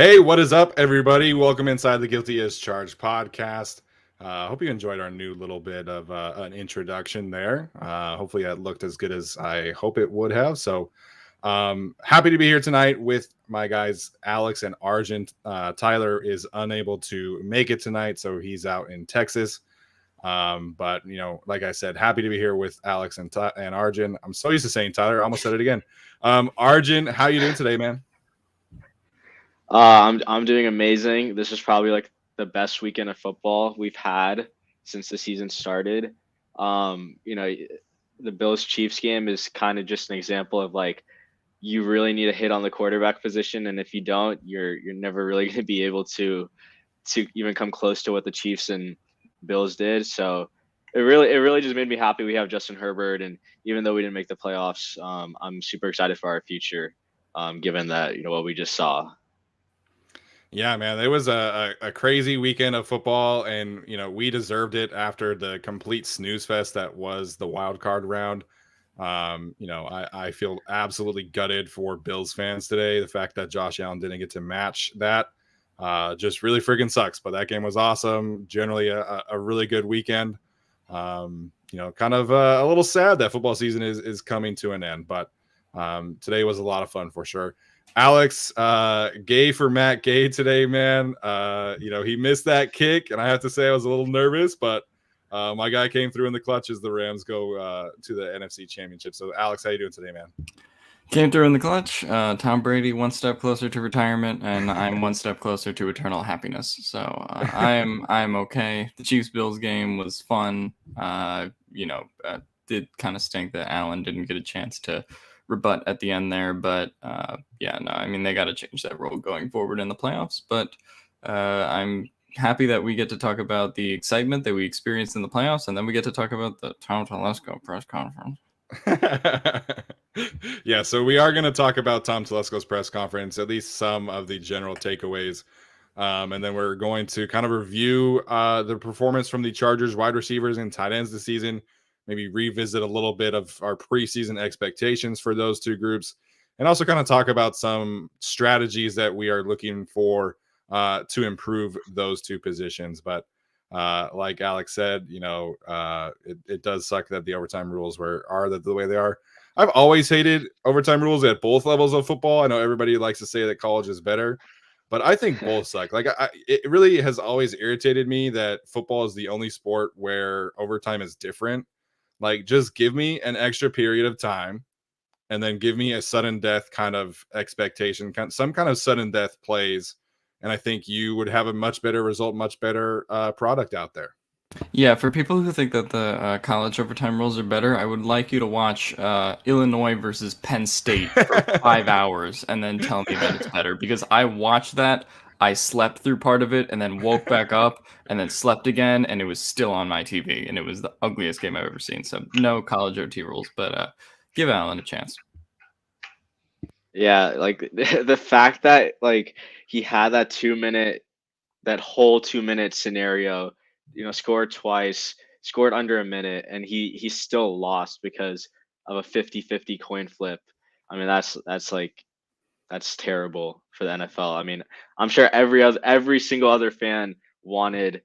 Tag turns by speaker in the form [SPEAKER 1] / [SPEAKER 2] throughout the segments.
[SPEAKER 1] Hey, what is up, everybody? Welcome inside the Guilty as Charged podcast. Hope you enjoyed our new little bit of an introduction there. Hopefully, that looked as good as I hope it would have. So, happy to be here tonight with my guys, Alex and Arjun. Tyler is unable to make it tonight, so he's out in Texas. But like I said, happy to be here with Alex and Arjun. I'm so used to saying Tyler, I almost said it again. Arjun, how you doing today, man?
[SPEAKER 2] I'm doing amazing. This is probably like the best weekend of football we've had since the season started. You know, the Bills Chiefs game is kind of just an example of like you really need to hit on the quarterback position, and if you don't, you're never really going to be able to even come close to what the Chiefs and Bills did. So it really just made me happy we have Justin Herbert, and even though we didn't make the playoffs, I'm super excited for our future, given that what we just saw.
[SPEAKER 1] Yeah, man, it was a crazy weekend of football, and we deserved it after the complete snooze fest that was the wild card round. I feel absolutely gutted for Bills fans today. The fact that Josh Allen didn't get to match that just really freaking sucks. But that game was awesome. Generally, a really good weekend. Kind of a little sad that football season is coming to an end, but today was a lot of fun for sure. Alex, gay for Matt Gay today, man. He missed that kick, and I have to say I was a little nervous, but my guy came through in the clutch as the Rams go to the NFC Championship. So, Alex, how you doing today, man?
[SPEAKER 3] Came through in the clutch. Tom Brady one step closer to retirement, and I'm one step closer to eternal happiness. So I'm okay. The Chiefs Bills game was fun. Did kind of stink that Allen didn't get a chance to rebut at the end there, but I mean they got to change that role going forward in the playoffs. But I'm happy that we get to talk about the excitement that we experienced in the playoffs, and then we get to talk about the Tom Telesco press conference.
[SPEAKER 1] Yeah, so we are going to talk about Tom Telesco's press conference, at least some of the general takeaways. And then we're going to kind of review the performance from the Chargers wide receivers and tight ends this season, maybe revisit a little bit of our preseason expectations for those two groups, and also kind of talk about some strategies that we are looking for to improve those two positions. But like Alex said, it does suck that the overtime rules are the way they are. I've always hated overtime rules at both levels of football. I know everybody likes to say that college is better, but I think both suck. Like, it really has always irritated me that football is the only sport where overtime is different. Like, just give me an extra period of time, and then give me a sudden death kind of expectation, some kind of sudden death plays, and I think you would have a much better result, much better product out there.
[SPEAKER 3] Yeah, for people who think that the college overtime rules are better, I would like you to watch Illinois versus Penn State for 5 hours and then tell me that it's better. Because I watched that, I slept through part of it, and then woke back up, and then slept again, and it was still on my TV, and it was the ugliest game I've ever seen. So no college OT rules, but give Allen a chance.
[SPEAKER 2] Yeah, like the fact that like he had that whole 2 minute scenario, scored twice, scored under a minute, and he still lost because of a 50-50 coin flip. I mean, that's terrible for the NFL. I mean, I'm sure every single other fan wanted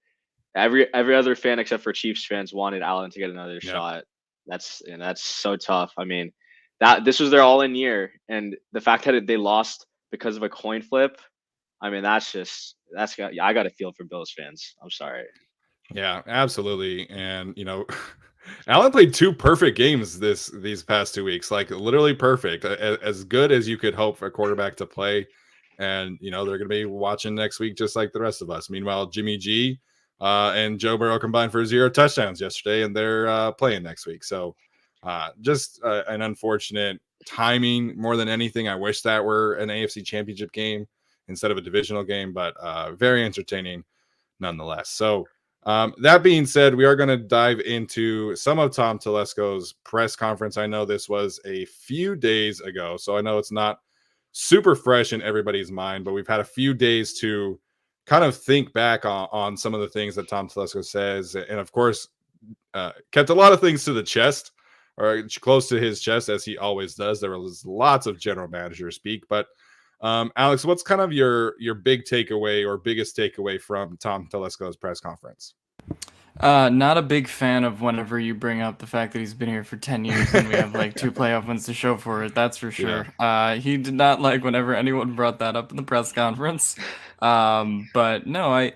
[SPEAKER 2] every other fan except for Chiefs fans wanted Allen to get another
[SPEAKER 1] Yeah.
[SPEAKER 2] shot. That's so tough. I mean, that this was their all-in year, and the fact that they lost because of a coin flip, I mean, I got to feel for Bills fans. I'm sorry.
[SPEAKER 1] Yeah, absolutely. And Allen played two perfect games these past 2 weeks, like literally perfect, as good as you could hope for a quarterback to play. And they're going to be watching next week just like the rest of us. Meanwhile, Jimmy G and Joe Burrow combined for 0 touchdowns yesterday, and they're playing next week. So just an unfortunate timing more than anything. I wish that were an AFC Championship game instead of a divisional game, but very entertaining nonetheless. So that being said, we are going to dive into some of Tom Telesco's press conference. I know this was a few days ago, so I know it's not super fresh in everybody's mind, but we've had a few days to kind of think back on some of the things that Tom Telesco says. And of course, kept a lot of things to the chest, or close to his chest, as he always does. There was lots of general manager speak, but Alex, what's kind of your big takeaway or biggest takeaway from Tom Telesco's press conference?
[SPEAKER 3] Not a big fan of whenever you bring up the fact that he's been here for 10 years and we have like 2 playoff wins to show for it. That's for sure. He did not like whenever anyone brought that up in the press conference. But no,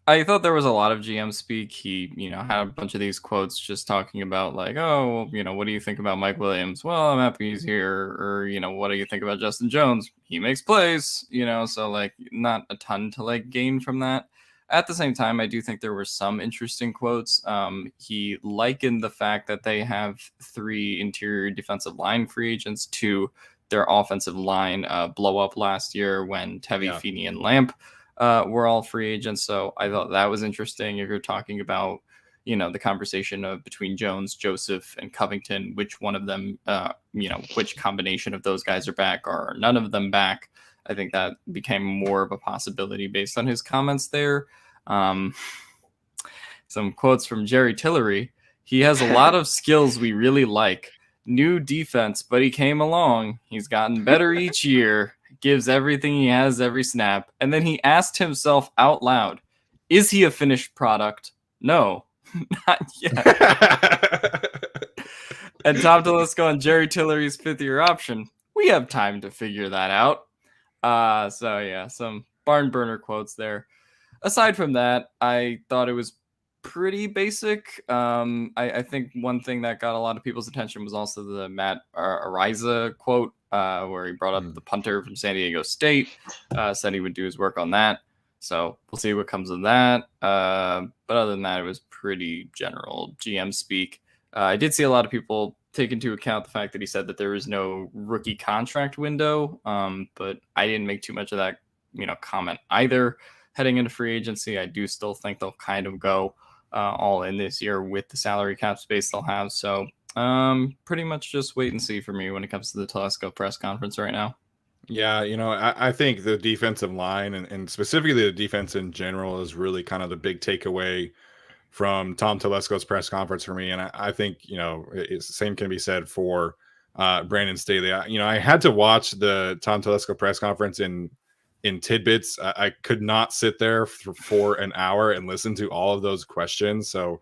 [SPEAKER 3] I thought there was a lot of GM speak. He, had a bunch of these quotes just talking about like, oh, what do you think about Mike Williams? Well, I'm happy he's here. Or, what do you think about Justin Jones? He makes plays, so like not a ton to like gain from that. At the same time, I do think there were some interesting quotes. He likened the fact that they have 3 interior defensive line free agents to their offensive line blow up last year when Tevi, Feeney, and Lamp were all free agents. So I thought that was interesting. If you're talking about, the conversation of between Jones, Joseph, and Covington, which one of them, which combination of those guys are back, or none of them back. I think that became more of a possibility based on his comments there. Some quotes from Jerry Tillery. He has a lot of skills we really like. New defense, but he came along. He's gotten better each year. Gives everything he has every snap. And then he asked himself out loud, is he a finished product? No, not yet. And Tom Telesco and Jerry Tillery's 5th-year option. We have time to figure that out. So yeah, some barn burner quotes there. Aside from that, I thought it was pretty basic. I think one thing that got a lot of people's attention was also the Matt Ariza quote, where he brought up the punter from San Diego State, said he would do his work on that. So we'll see what comes of that. But other than that, it was pretty general GM speak. I did see a lot of people take into account the fact that he said that there was no rookie contract window, but I didn't make too much of that, comment either. Heading into free agency, I do still think they'll kind of go all in this year with the salary cap space they'll have. So pretty much just wait and see for me when it comes to the Telesco press conference right now.
[SPEAKER 1] Yeah, I think the defensive line and specifically the defense in general is really kind of the big takeaway from Tom Telesco's press conference for me. And I think, it's the same can be said for Brandon Staley. I had to watch the Tom Telesco press conference in tidbits. I could not sit there for an hour and listen to all of those questions. So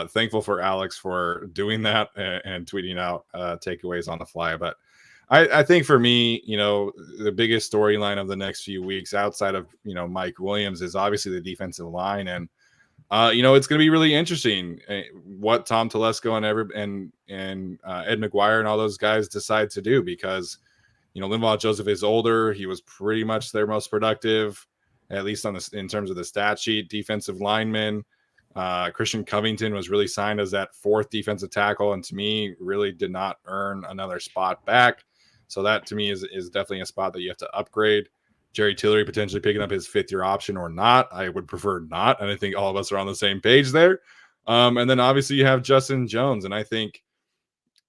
[SPEAKER 1] thankful for Alex for doing that and tweeting out takeaways on the fly. But I think for me, the biggest storyline of the next few weeks outside of, Mike Williams is obviously the defensive line. And it's going to be really interesting what Tom Telesco and Ed McGuire and all those guys decide to do, because Linval Joseph is older. He was pretty much their most productive, at least in terms of the stat sheet. Defensive lineman Christian Covington was really signed as that 4th defensive tackle, and to me really did not earn another spot back. So that to me is definitely a spot that you have to upgrade. Jerry Tillery potentially picking up his 5th-year option or not. I would prefer not. And I think all of us are on the same page there. And then obviously you have Justin Jones. And I think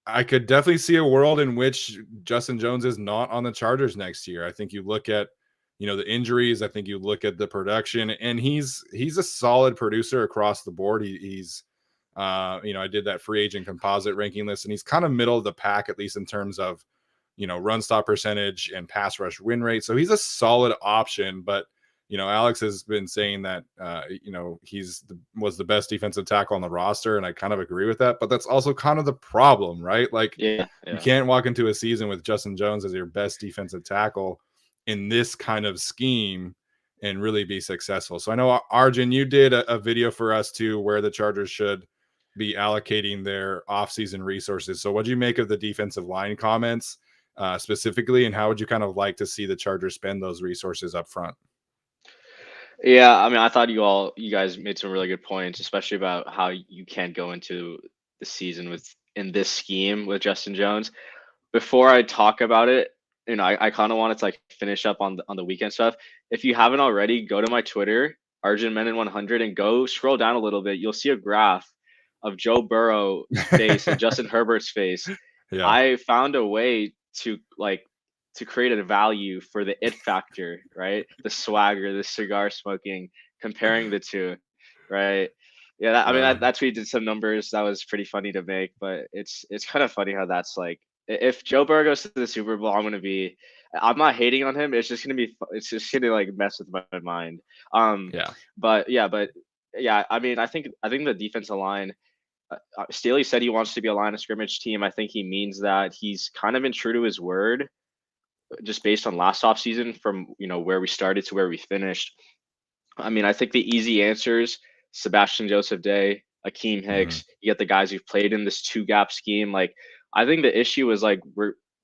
[SPEAKER 1] I could definitely see a world in which Justin Jones is not on the Chargers next year. I think you look at, the injuries. I think you look at the production, and he's a solid producer across the board. He's I did that free agent composite ranking list, and he's kind of middle of the pack, at least in terms of, run stop percentage and pass rush win rate. So he's a solid option, but, Alex has been saying that, was the best defensive tackle on the roster. And I kind of agree with that, but that's also kind of the problem, right? Like you can't walk into a season with Justin Jones as your best defensive tackle in this kind of scheme and really be successful. So I know, Arjun, you did a video for us too, where the Chargers should be allocating their offseason resources. So what do you make of the defensive line comments? Specifically, and how would you kind of like to see the Chargers spend those resources up front?
[SPEAKER 2] Yeah, I mean, I thought you guys made some really good points, especially about how you can't go into the season in this scheme with Justin Jones. Before I talk about it, I kind of wanted to like finish up on the weekend stuff. If you haven't already, go to my Twitter, Arjun Menon 100, and go scroll down a little bit. You'll see a graph of Joe Burrow's face and Justin Herbert's face.
[SPEAKER 1] Yeah.
[SPEAKER 2] I found a way to create a value for the it factor, right? The swagger, the cigar smoking, comparing the two, right? Yeah, I mean that tweet did some numbers that was pretty funny to make, but it's kind of funny how that's like if Joe Burrow goes to the Super Bowl, I'm not hating on him. It's just gonna like mess with my mind.
[SPEAKER 1] Yeah.
[SPEAKER 2] But yeah, I mean, I think the defensive line. Staley said he wants to be a line of scrimmage team. I think he means that. He's kind of been true to his word, just based on last offseason from where we started to where we finished. I mean, I think the easy answers: Sebastian Joseph Day, Akeem Hicks. You get the guys who've played in this two gap scheme. Like, I think the issue is like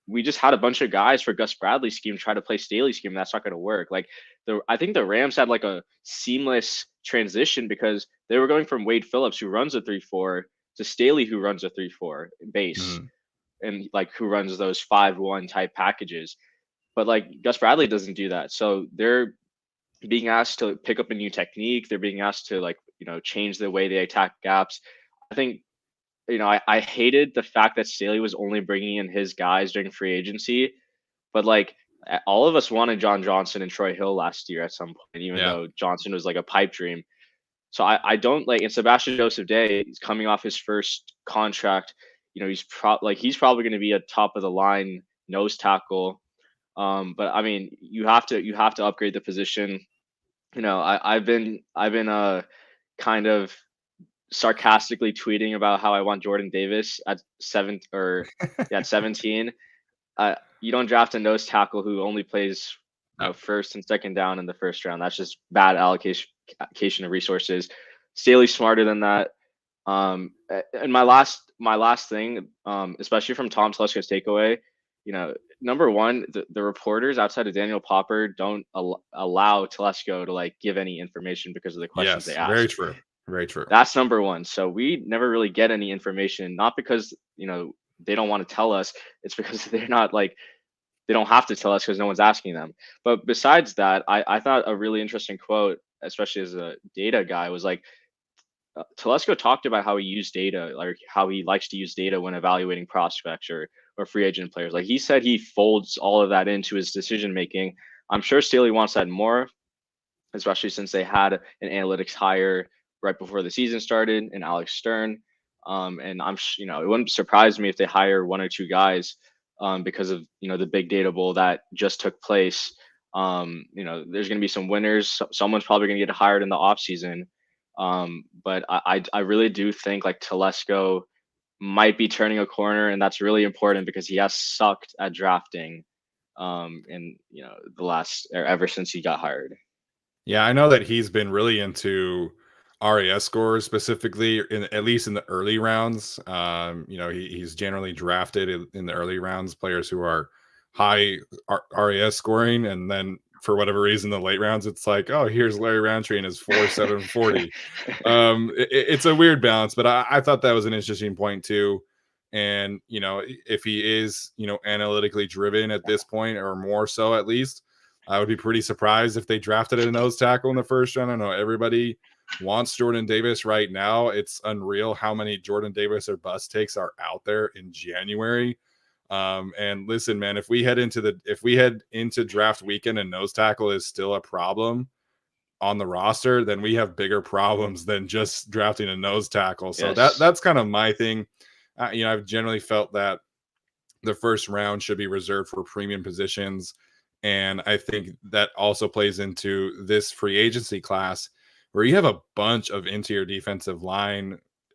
[SPEAKER 2] we just had a bunch of guys for Gus Bradley's scheme try to play Staley's scheme. And that's not going to work. Like I think the Rams had like a seamless transition because they were going from Wade Phillips, who runs a 3-4, to Staley, who runs a 3-4 base, and like who runs those 5-1 type packages. But like Gus Bradley doesn't do that. So they're being asked to pick up a new technique. They're being asked to like, change the way they attack gaps. I think, I hated the fact that Staley was only bringing in his guys during free agency, but like all of us wanted John Johnson and Troy Hill last year at some point, even though Johnson was like a pipe dream. So I don't like, and Sebastian Joseph Day, he's coming off his first contract. He's probably going to be a top of the line nose tackle. But I mean, you have to upgrade the position. I've been kind of sarcastically tweeting about how I want Jordan Davis at 17. You don't draft a nose tackle who only plays first and second down in the first round. That's just bad allocation of resources. Staley's smarter than that. And my last thing, especially from Tom Telesco's takeaway, number one, the reporters outside of Daniel Popper don't allow Telesco to like give any information because of the questions they ask.
[SPEAKER 1] Very true. Very true.
[SPEAKER 2] That's number one. So we never really get any information, not because they don't want to tell us. It's because they're not like, they don't have to tell us because no one's asking them. But besides that, I thought a really interesting quote, especially as a data guy, was like, Telesco talked about how he used data, like how he likes to use data when evaluating prospects or free agent players. Like he said, he folds all of that into his decision making. I'm sure Staley wants that more, especially since they had an analytics hire right before the season started in Alex Stern. And it wouldn't surprise me if they hire one or two guys because of the big data bowl that just took place. There's going to be some winners. Someone's probably going to get hired in the offseason. But I really do think like Telesco might be turning a corner, and that's really important because he has sucked at drafting in the last ever since he got hired.
[SPEAKER 1] Yeah, I know that he's been really into RAS scores specifically, at least in the early rounds. He's generally drafted in the early rounds players who are high RAS scoring, and then for whatever reason, the late rounds, it's like, oh, here's Larry Roundtree and his 4.740. It's a weird balance, but I thought that was an interesting point too. And if he is analytically driven at this point, or more so at least, I would be pretty surprised if they drafted a nose tackle in the first round. I know everybody wants Jordan Davis right now. It's unreal how many Jordan Davis or bust takes are out there in January. And listen, man, if we head into draft weekend and nose tackle is still a problem on the roster, then we have bigger problems than just drafting a nose tackle. So that's kind of my thing. I've generally felt that the first round should be reserved for premium positions. And I think that also plays into this free agency class where you have a bunch of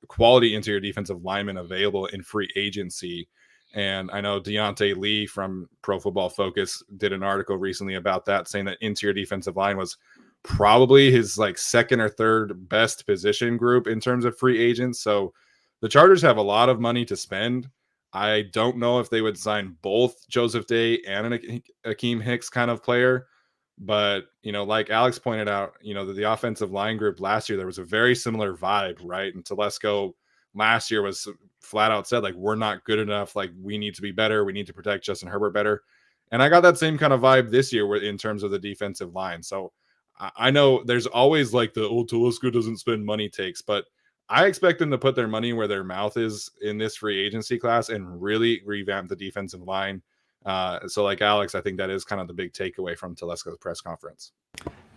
[SPEAKER 1] quality interior defensive linemen available in free agency. And I know Deontay Lee from Pro Football Focus did an article recently about that, saying that interior defensive line was probably his like second or third best position group in terms of free agents. So the Chargers have a lot of money to spend. I don't know if they would sign both Joseph Day and an Akeem Hicks kind of player. But, like Alex pointed out, the offensive line group last year, there was a very similar vibe, right? And Telesco last year was flat out said, like, we're not good enough. Like, we need to be better. We need to protect Justin Herbert better. And I got that same kind of vibe this year in terms of the defensive line. So I know there's always like the old Telesco doesn't spend money takes, but I expect them to put their money where their mouth is in this free agency class and really revamp the defensive line. So like Alex, I think that is kind of the big takeaway from Telesco's press conference.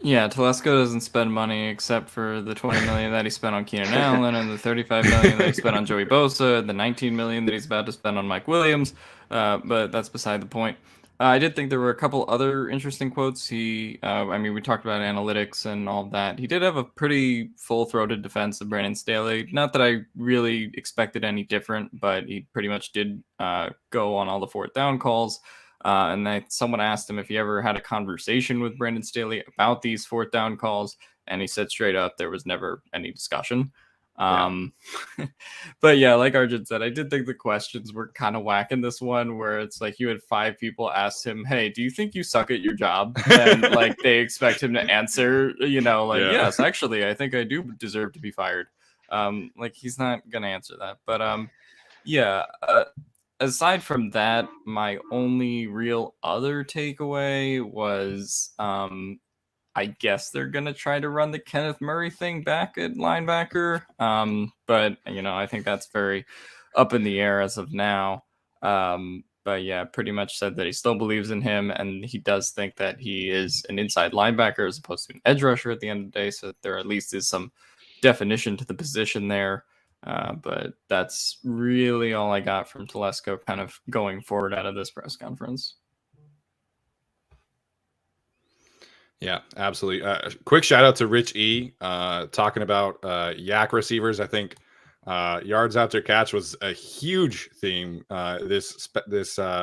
[SPEAKER 3] Yeah, Telesco doesn't spend money except for the 20 million that he spent on Keenan Allen and the 35 million that he spent on Joey Bosa, and the 19 million that he's about to spend on Mike Williams. But that's beside the point. I did think there were a couple other interesting quotes. I mean, we talked about analytics and all of that. He did have a pretty full-throated defense of Brandon Staley. Not that I really expected any different, but he pretty much did go on all the fourth down calls. And someone asked him if he ever had a conversation with Brandon Staley about these fourth down calls, and he said straight up there was never any discussion. But yeah, like Arjun said, I did think the questions were kind of whack in this one, where it's like you had 5 people ask him, "Hey, do you think you suck at your job?" And like they expect him to answer, yes, actually, I think I do deserve to be fired. Like he's not gonna answer that, but yeah. Aside from that, my only real other takeaway was I guess they're gonna try to run the Kenneth Murray thing back at linebacker. But I think that's very up in the air as of now. But yeah, pretty much said that he still believes in him, and he does think that he is an inside linebacker as opposed to an edge rusher at the end of the day. So there at least is some definition to the position there. But that's really all I got from Telesco kind of going forward out of this press conference.
[SPEAKER 1] Yeah, absolutely. Quick shout out to Rich E. Talking about yak receivers. I think yards after catch was a huge theme this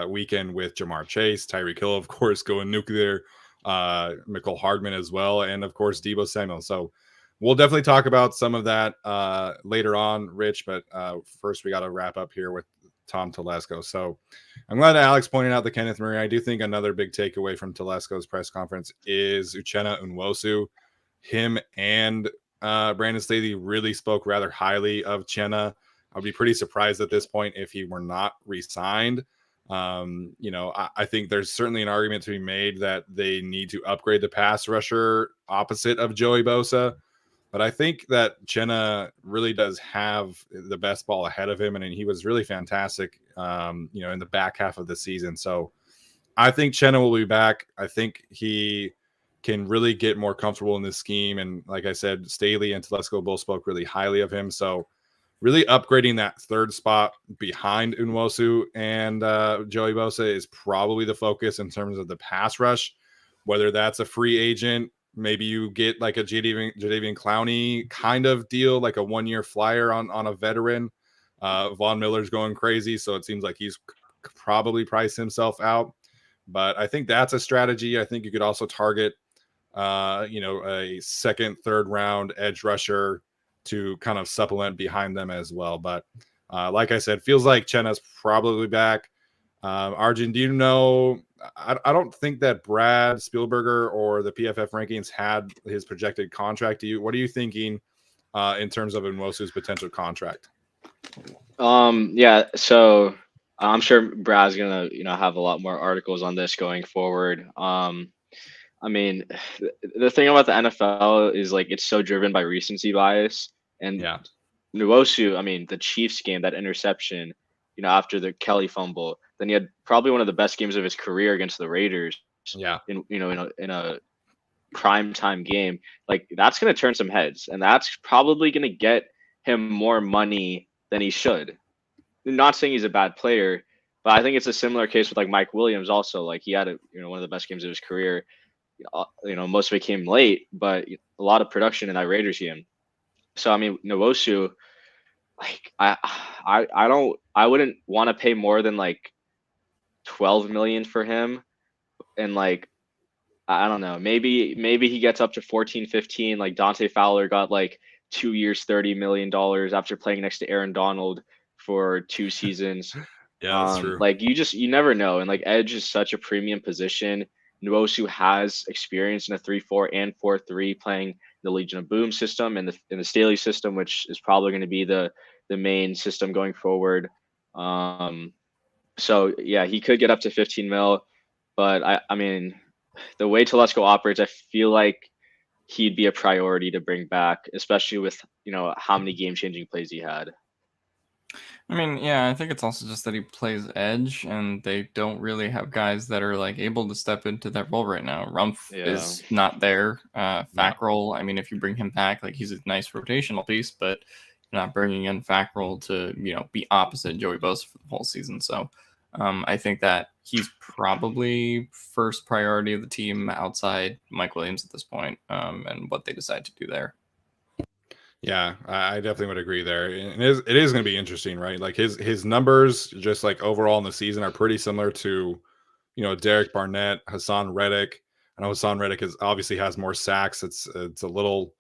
[SPEAKER 1] weekend with Jamar Chase, Tyreek Hill, of course, going nuclear, Mecole Hardman as well, and of course Deebo Samuel. So we'll definitely talk about some of that later on, Rich. But first, we got to wrap up here with Tom Telesco. So I'm glad Alex pointed out the Kenneth Murray. I do think another big takeaway from Telesco's press conference is Uchenna Nwosu. Him and Brandon Staley really spoke rather highly of Uchenna. I'd be pretty surprised at this point if he were not re-signed. I think there's certainly an argument to be made that they need to upgrade the pass rusher opposite of Joey Bosa. But I think that Uchenna really does have the best ball ahead of him, and he was really fantastic, in the back half of the season. So I think Uchenna will be back. I think he can really get more comfortable in this scheme. And like I said, Staley and Telesco both spoke really highly of him. So really upgrading that third spot behind Nwosu and Joey Bosa is probably the focus in terms of the pass rush, whether that's a free agent. Maybe you get like a Jadeveon Clowney kind of deal, like a 1-year flyer on a veteran. Von Miller's going crazy, so it seems like he's probably priced himself out. But I think that's a strategy. I think you could also target, a second, third round edge rusher to kind of supplement behind them as well. But like I said, feels like Chenna's probably back. Arjun, do you know? I don't think that Brad Spielberger or the PFF rankings had his projected contract. What are you thinking in terms of Nwosu's potential contract?
[SPEAKER 2] Yeah. So I'm sure Brad's gonna have a lot more articles on this going forward. I mean, the thing about the NFL is like it's so driven by recency bias, and
[SPEAKER 1] Yeah.
[SPEAKER 2] Nwosu, I mean, the Chiefs game, that interception, after the Kelly fumble, then he had probably one of the best games of his career against the Raiders.
[SPEAKER 1] Yeah.
[SPEAKER 2] In a prime time game, like that's going to turn some heads, and that's probably going to get him more money than he should. I'm not saying he's a bad player, but I think it's a similar case with like Mike Williams. Also, like he had one of the best games of his career. Most of it came late, but a lot of production in that Raiders game. So I mean, Nwosu, like I wouldn't want to pay more than like 12 million for him, and like I don't know, maybe he gets up to 14, 15. Like Dante Fowler got like 2 years, $30 million after playing next to Aaron Donald for 2 seasons.
[SPEAKER 1] Yeah, that's true.
[SPEAKER 2] Like you never know, and like edge is such a premium position. Nwosu has experience in a 3-4 and 4-3, playing the Legion of Boom system and the Staley system, which is probably going to be the main system going forward. So yeah, he could get up to 15 mil, but I mean, the way Telesco operates, I feel like he'd be a priority to bring back, especially with how many game-changing plays he had.
[SPEAKER 3] I mean, yeah, I think it's also just that he plays edge, and they don't really have guys that are like able to step into that role right now. Rumpf
[SPEAKER 2] Yeah.
[SPEAKER 3] is not there.
[SPEAKER 1] Yeah.
[SPEAKER 3] Fackrell, I mean, if you bring him back, like he's a nice rotational piece, but you're not bringing in Fackrell to be opposite Joey Bosa for the whole season. So I think that he's probably first priority of the team outside Mike Williams at this point, and what they decide to do there.
[SPEAKER 1] Yeah, I definitely would agree there. And it is going to be interesting, right? Like his numbers, just like overall in the season, are pretty similar to Derek Barnett, Hassan Reddick. I know Hassan Reddick obviously has more sacks. It's a little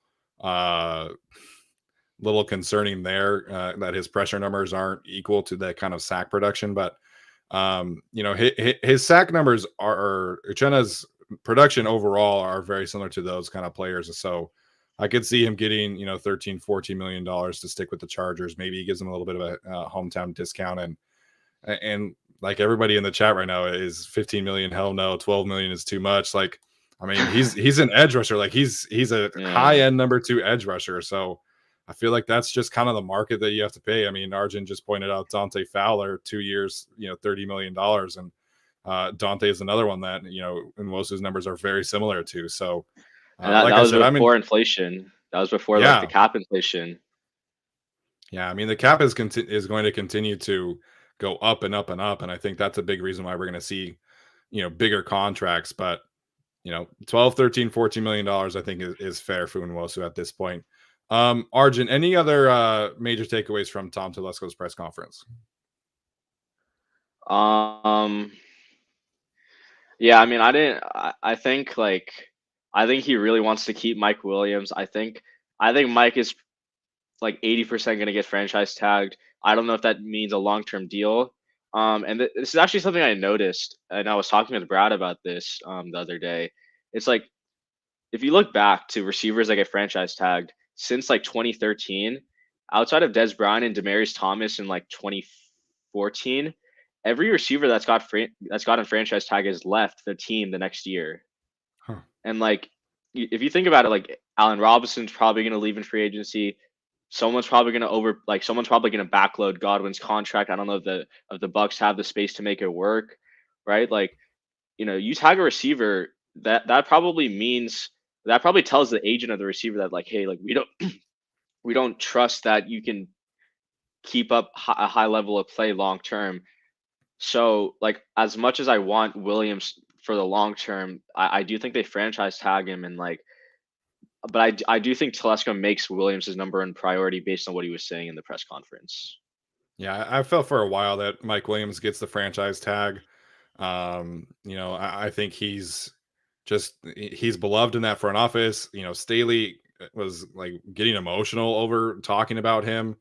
[SPEAKER 1] concerning there that his pressure numbers aren't equal to that kind of sack production. But his sack numbers are Uchenna's production overall are very similar to those kind of players. So I could see him getting 13-14 million dollars to stick with the Chargers. Maybe he gives them a little bit of a hometown discount, and like everybody in the chat right now is 15 million. Hell no, 12 million is too much. Like, I mean, he's an edge rusher. Like he's a high end number 2 edge rusher. So I feel like that's just kind of the market that you have to pay. I mean, Arjun just pointed out Dante Fowler, 2 years, $30 million. And Dante is another one that, Nwosu's numbers are very similar to. So
[SPEAKER 2] And that,
[SPEAKER 1] like
[SPEAKER 2] that
[SPEAKER 1] I
[SPEAKER 2] was
[SPEAKER 1] said,
[SPEAKER 2] before inflation. That was before like the cap inflation.
[SPEAKER 1] Yeah, I mean the cap is going to continue to go up and up and up, and I think that's a big reason why we're going to see, bigger contracts. But 12, 13, 14 million dollars, I think is fair for Nwosu at this point. Arjun, any other major takeaways from Tom Telesco's press conference?
[SPEAKER 2] Yeah, I mean, I think he really wants to keep Mike Williams. I think Mike is like 80% going to get franchise tagged. I don't know if that means a long-term deal. And this is actually something I noticed, and I was talking with Brad about this the other day. It's like if you look back to receivers that get franchise tagged since like 2013, outside of Des Bryant and Demaryius Thomas in like 2014, every receiver that's gotten franchise tag has left the team the next year.
[SPEAKER 1] Huh.
[SPEAKER 2] And like if you think about it, like Allen Robinson's probably going to leave in free agency. Someone's probably going to backload Godwin's contract. I don't know if the Bucks have the space to make it work, right? Like, you tag a receiver, that probably tells the agent of the receiver that like, hey, like we don't trust that you can keep up a high level of play long term. So like as much as I want Williams for the long term, I do think they franchise tag him, and like, but I do think Telesco makes Williams his number one priority based on what he was saying in the press conference.
[SPEAKER 1] Yeah, I felt for a while that Mike Williams gets the franchise tag. I think he's beloved in that front office. Staley was like getting emotional over talking about him.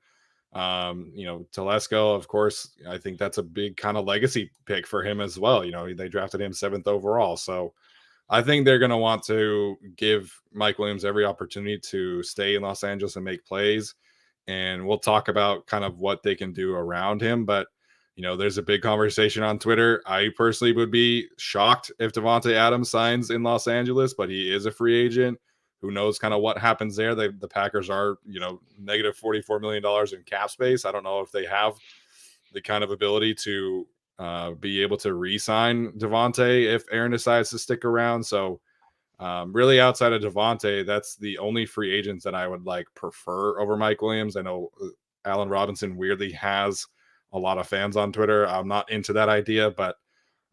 [SPEAKER 1] Telesco, of course, I think that's a big kind of legacy pick for him as well. They drafted him 7th overall. So I think they're going to want to give Mike Williams every opportunity to stay in Los Angeles and make plays. And we'll talk about kind of what they can do around him. But, there's a big conversation on Twitter. I personally would be shocked if Davante Adams signs in Los Angeles, but he is a free agent. Who knows kind of what happens there? The Packers are, negative $44 million in cap space. I don't know if they have the kind of ability to be able to re-sign Davante if Aaron decides to stick around. So really outside of Davante, that's the only free agents that I would like prefer over Mike Williams. I know Allen Robinson weirdly has a lot of fans on Twitter. I'm not into that idea, but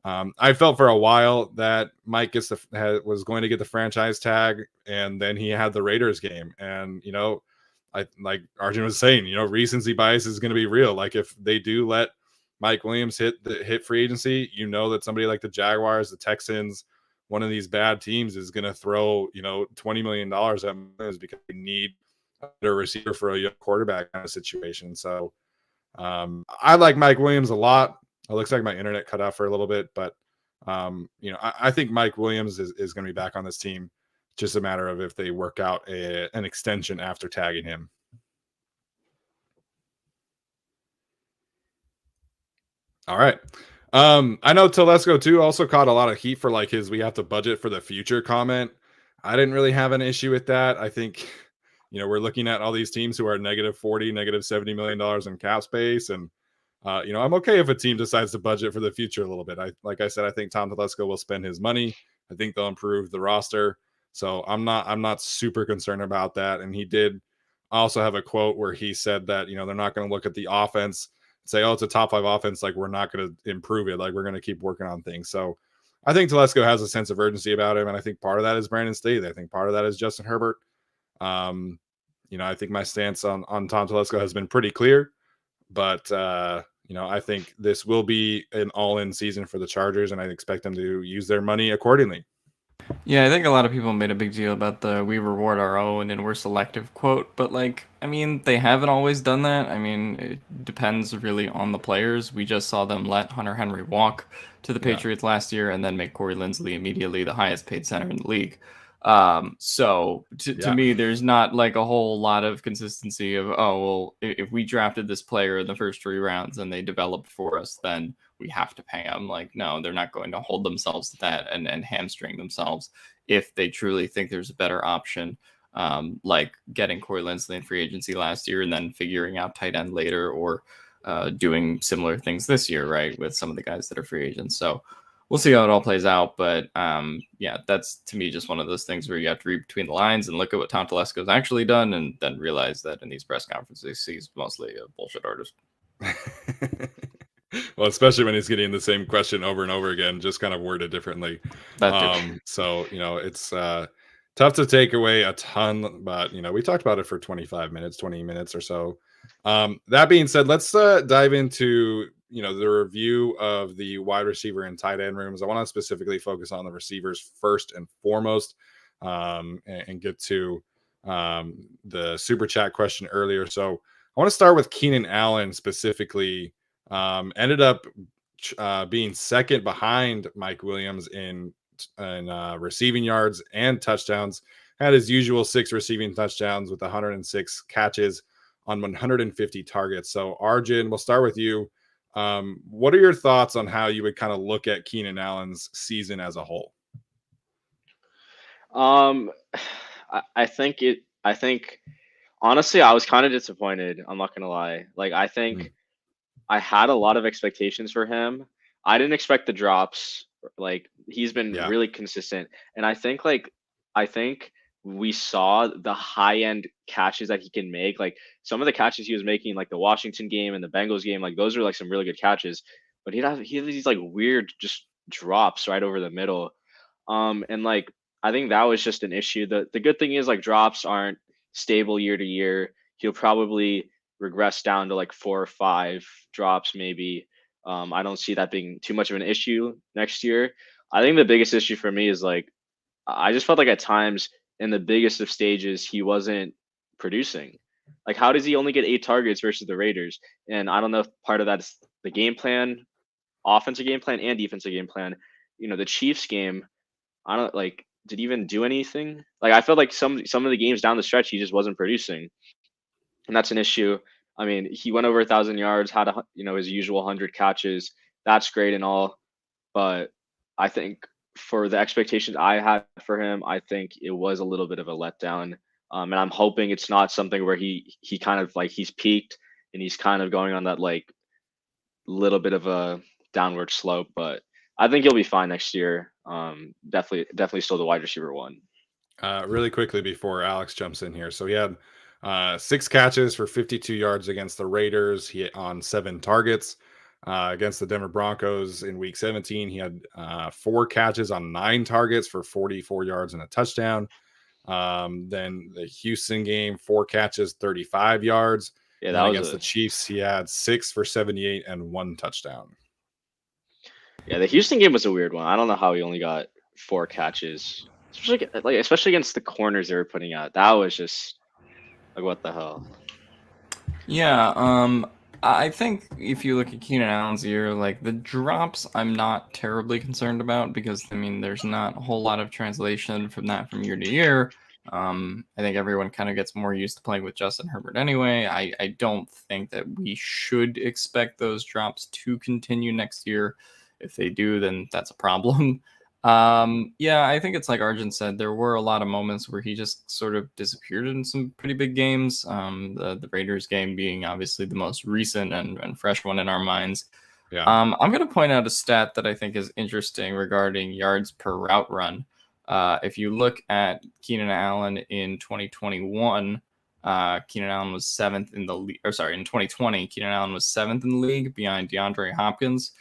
[SPEAKER 1] I felt for a while that Mike was going to get the franchise tag, and then he had the Raiders game. And, I like Arjun was saying, recency bias is going to be real. Like if they do let Mike Williams hit free agency, that somebody like the Jaguars, the Texans, one of these bad teams is going to throw, $20 million at Williams because they need a receiver for a young quarterback kind of situation. So I like Mike Williams a lot. It looks like my internet cut out for a little bit, but I think Mike Williams is going to be back on this team. Just a matter of if they work out an extension after tagging him. All right. I know Telesco too also caught a lot of heat for like his "we have to budget for the future" comment. I didn't really have an issue with that. I think we're looking at all these teams who are negative 40, negative $70 million in cap space. And, I'm okay if a team decides to budget for the future a little bit. Like I said, I think Tom Telesco will spend his money. I think they'll improve the roster. So I'm not super concerned about that. And he did also have a quote where he said that, they're not going to look at the offense and say, oh, it's a top 5 offense. Like, we're not going to improve it. Like, we're going to keep working on things. So I think Telesco has a sense of urgency about him. And I think part of that is Brandon Staley. I think part of that is Justin Herbert. I think my stance on Tom Telesco has been pretty clear, but I think this will be an all-in season for the Chargers, and I expect them to use their money accordingly.
[SPEAKER 3] Yeah, I think a lot of people made a big deal about the "we reward our own and we're selective" quote, but they haven't always done that. It depends really on the players. We just saw them let Hunter Henry walk to the Patriots last year and then make Corey Linsley immediately the highest paid center in the league. To me, there's not like a whole lot of consistency of, oh, well, if we drafted this player in the first 3 rounds and they developed for us, then we have to pay them. Like, no, they're not going to hold themselves to that and hamstring themselves if they truly think there's a better option, like getting Corey Linsley in free agency last year and then figuring out tight end later, or doing similar things this year, right, with some of the guys that are free agents. So we'll see how it all plays out. But that's to me just one of those things where you have to read between the lines and look at what Tom Telesco's actually done and then realize that in these press conferences, he's mostly a bullshit artist.
[SPEAKER 1] Well, especially when he's getting the same question over and over again, just kind of worded differently. So, it's tough to take away a ton, but, we talked about it for 20 minutes or so. That being said, let's dive into, the review of the wide receiver and tight end rooms. I want to specifically focus on the receivers first and foremost, and get to the super chat question earlier. So I want to start with Keenan Allen specifically. Ended up being second behind Mike Williams in receiving yards and touchdowns. Had his usual 6 receiving touchdowns with 106 catches on 150 targets. So Arjun, we'll start with you. What are your thoughts on how you would kind of look at Keenan Allen's season as a whole?
[SPEAKER 2] I think honestly, I was kind of disappointed. I'm not gonna lie. Like, I think I had a lot of expectations for him. I didn't expect the drops. Like, he's been really consistent. And I think we saw the high end catches that he can make. Like, some of the catches he was making, like the Washington game and the Bengals game, like those were like some really good catches. But he has these like weird just drops right over the middle. And like, I think that was just an issue. The good thing is, like, drops aren't stable year to year. He'll probably regress down to like 4 or 5 drops maybe. I don't see that being too much of an issue next year. I think the biggest issue for me is, like, I just felt like at times in the biggest of stages he wasn't producing. Like, how does he only get 8 targets versus the Raiders? And I don't know if part of that's the game plan, offensive game plan and defensive game plan. The Chiefs game, I don't like, did he even do anything? Like, I felt like some of the games down the stretch he just wasn't producing. And that's an issue. I mean, he went over 1,000 yards, had his usual 100 catches. That's great and all, but I think for the expectations I had for him, I think it was a little bit of a letdown. And I'm hoping it's not something where he kind of like he's peaked and he's kind of going on that like little bit of a downward slope. But I think he'll be fine next year. Definitely still the wide receiver 1.
[SPEAKER 1] Really quickly before Alex jumps in here. So he had 6 catches for 52 yards against the Raiders. He on 7 targets. Against the Denver Broncos in week 17, he had 4 catches on 9 targets for 44 yards and a touchdown. Then the Houston game, 4 catches, 35 yards.
[SPEAKER 2] Yeah,
[SPEAKER 1] that against the Chiefs, he had 6 for 78 and 1 touchdown.
[SPEAKER 2] Yeah, the Houston game was a weird one. I don't know how he only got 4 catches, especially against the corners they were putting out. That was just like, what the hell?
[SPEAKER 3] Yeah, I think if you look at Keenan Allen's year, like the drops, I'm not terribly concerned about because there's not a whole lot of translation from year to year. I think everyone kind of gets more used to playing with Justin Herbert anyway. I don't think that we should expect those drops to continue next year. If they do, then that's a problem. Yeah, I think it's like Arjun said, there were a lot of moments where he just sort of disappeared in some pretty big games. The Raiders game being obviously the most recent and fresh one in our minds.
[SPEAKER 1] Yeah.
[SPEAKER 3] I'm going to point out a stat that I think is interesting regarding yards per route run. If you look at Keenan Allen in 2021, Keenan Allen was seventh in the league, or sorry, in 2020, Keenan Allen was seventh in the league behind DeAndre Hopkins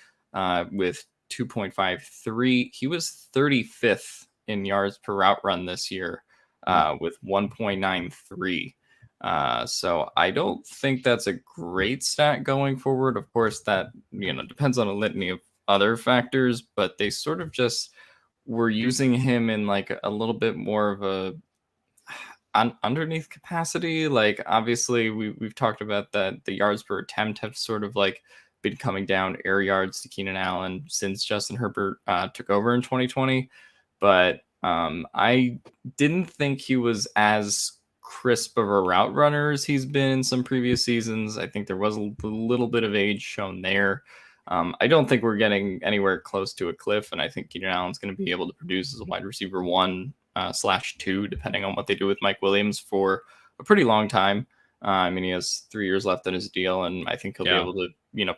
[SPEAKER 3] with 2.53. He was 35th in yards per route run this year with 1.93. So I don't think that's a great stat going forward. Of course, that depends on a litany of other factors, but they sort of just were using him in like a little bit more of a underneath capacity. Like obviously we've talked about that the yards per attempt have sort of like been coming down air yards to Keenan Allen since Justin Herbert took over in 2020, but I didn't think he was as crisp of a route runner as he's been in some previous seasons. I think there was a little bit of age shown there. I don't think we're getting anywhere close to a cliff, and I think Keenan Allen's going to be able to produce as a wide receiver 1/2, depending on what they do with Mike Williams for a pretty long time. I mean, he has 3 years left in his deal, and I think he'll be able to,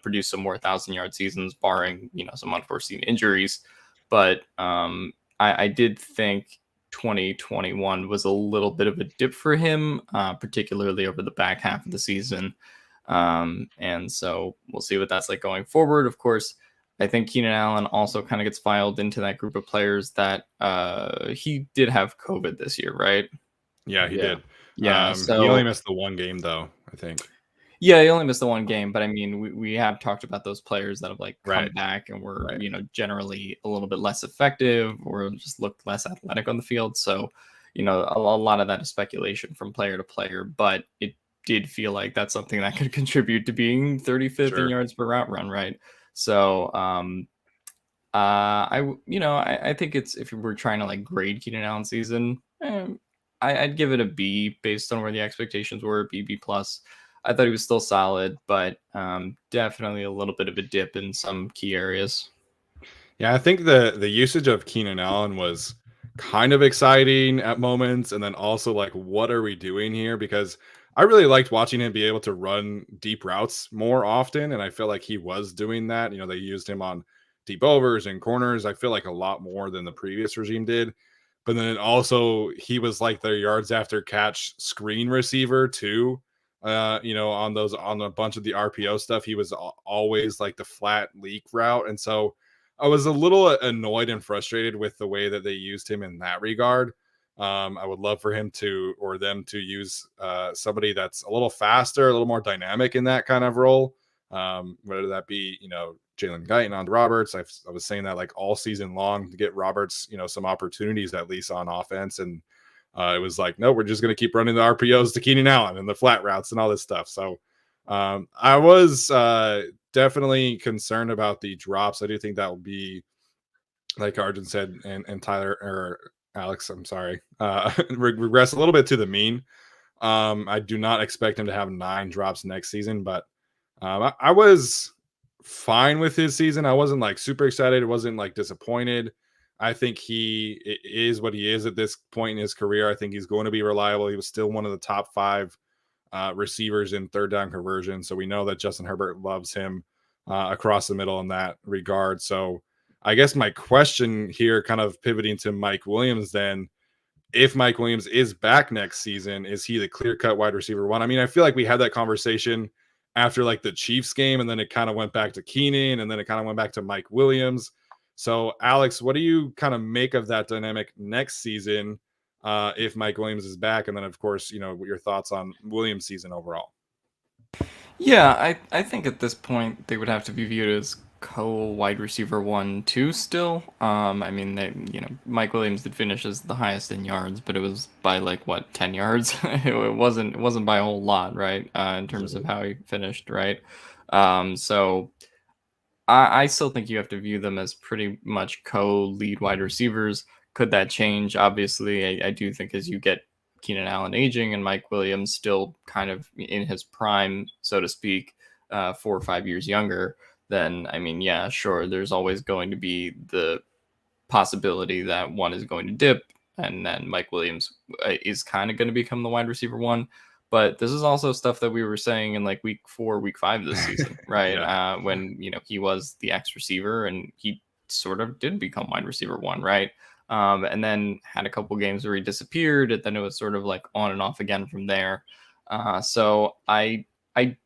[SPEAKER 3] produce some more 1,000-yard seasons, barring, some unforeseen injuries. But I did think 2021 was a little bit of a dip for him, particularly over the back half of the season. And so we'll see what that's like going forward. Of course, I think Keenan Allen also kind of gets filed into that group of players that he did have COVID this year, right?
[SPEAKER 1] Yeah, he did.
[SPEAKER 3] Yeah, so
[SPEAKER 1] he only missed the one game though, I think.
[SPEAKER 3] Yeah, he only missed the one game, but I mean, we have talked about those players that have like come
[SPEAKER 1] Right.
[SPEAKER 3] back and were,
[SPEAKER 1] Right.
[SPEAKER 3] generally a little bit less effective or just looked less athletic on the field. So, a lot of that is speculation from player to player, but it did feel like that's something that could contribute to being 35th in
[SPEAKER 1] Sure.
[SPEAKER 3] yards per route run, right? So, I think it's if we're trying to like grade Keenan Allen's season, I'd give it a B based on where the expectations were, B plus. I thought he was still solid, but definitely a little bit of a dip in some key areas.
[SPEAKER 1] Yeah, I think the usage of Keenan Allen was kind of exciting at moments, and then also like, what are we doing here? Because I really liked watching him be able to run deep routes more often, and I feel like he was doing that. They used him on deep overs and corners. I feel like a lot more than the previous regime did. But then also he was like their yards after catch screen receiver too. On a bunch of the RPO stuff, he was always like the flat leak route, and so I was a little annoyed and frustrated with the way that they used him in that regard. I would love for him to or them to use somebody that's a little faster, a little more dynamic in that kind of role. Whether that be, Jalen Guyton on Roberts. I was saying that like all season long to get Roberts, some opportunities at least on offense. And it was like, no, we're just going to keep running the RPOs to Keenan Allen and the flat routes and all this stuff. So I was definitely concerned about the drops. I do think that will be, like Arjun said, and Tyler or Alex, I'm sorry, regress a little bit to the mean. I do not expect him to have 9 drops next season, but I was fine with his season. I wasn't like super excited. It wasn't like disappointed. I think he is what he is at this point in his career. I think he's going to be reliable. He was still one of the top 5 receivers in third down conversion. So we know that Justin Herbert loves him across the middle in that regard. So I guess my question here, kind of pivoting to Mike Williams, then, if Mike Williams is back next season, is he the clear cut wide receiver 1? I mean, I feel like we had that conversation after like the Chiefs game, and then it kind of went back to Keenan, and then it kind of went back to Mike Williams. So, Alex, what do you kind of make of that dynamic next season if Mike Williams is back? And then, of course, your thoughts on Williams' season overall.
[SPEAKER 3] Yeah, I think at this point they would have to be viewed as co-wide receiver 1, 2 still. I mean, Mike Williams did finish as the highest in yards, but it was by like what 10 yards. it wasn't by a whole lot, right? In terms of how he finished, right? So I still think you have to view them as pretty much co-lead wide receivers. Could that change? Obviously, I do think as you get Keenan Allen aging and Mike Williams still kind of in his prime, so to speak, 4 or 5 years younger, then I mean, yeah, sure, there's always going to be the possibility that one is going to dip, and then Mike Williams is kind of going to become the wide receiver one. But this is also stuff that we were saying in like week 4, week 5 this season, right?
[SPEAKER 1] Yeah.
[SPEAKER 3] When he was the X receiver and he sort of did become wide receiver one, right? And then had a couple games where he disappeared, and then it was sort of like on and off again from there. So I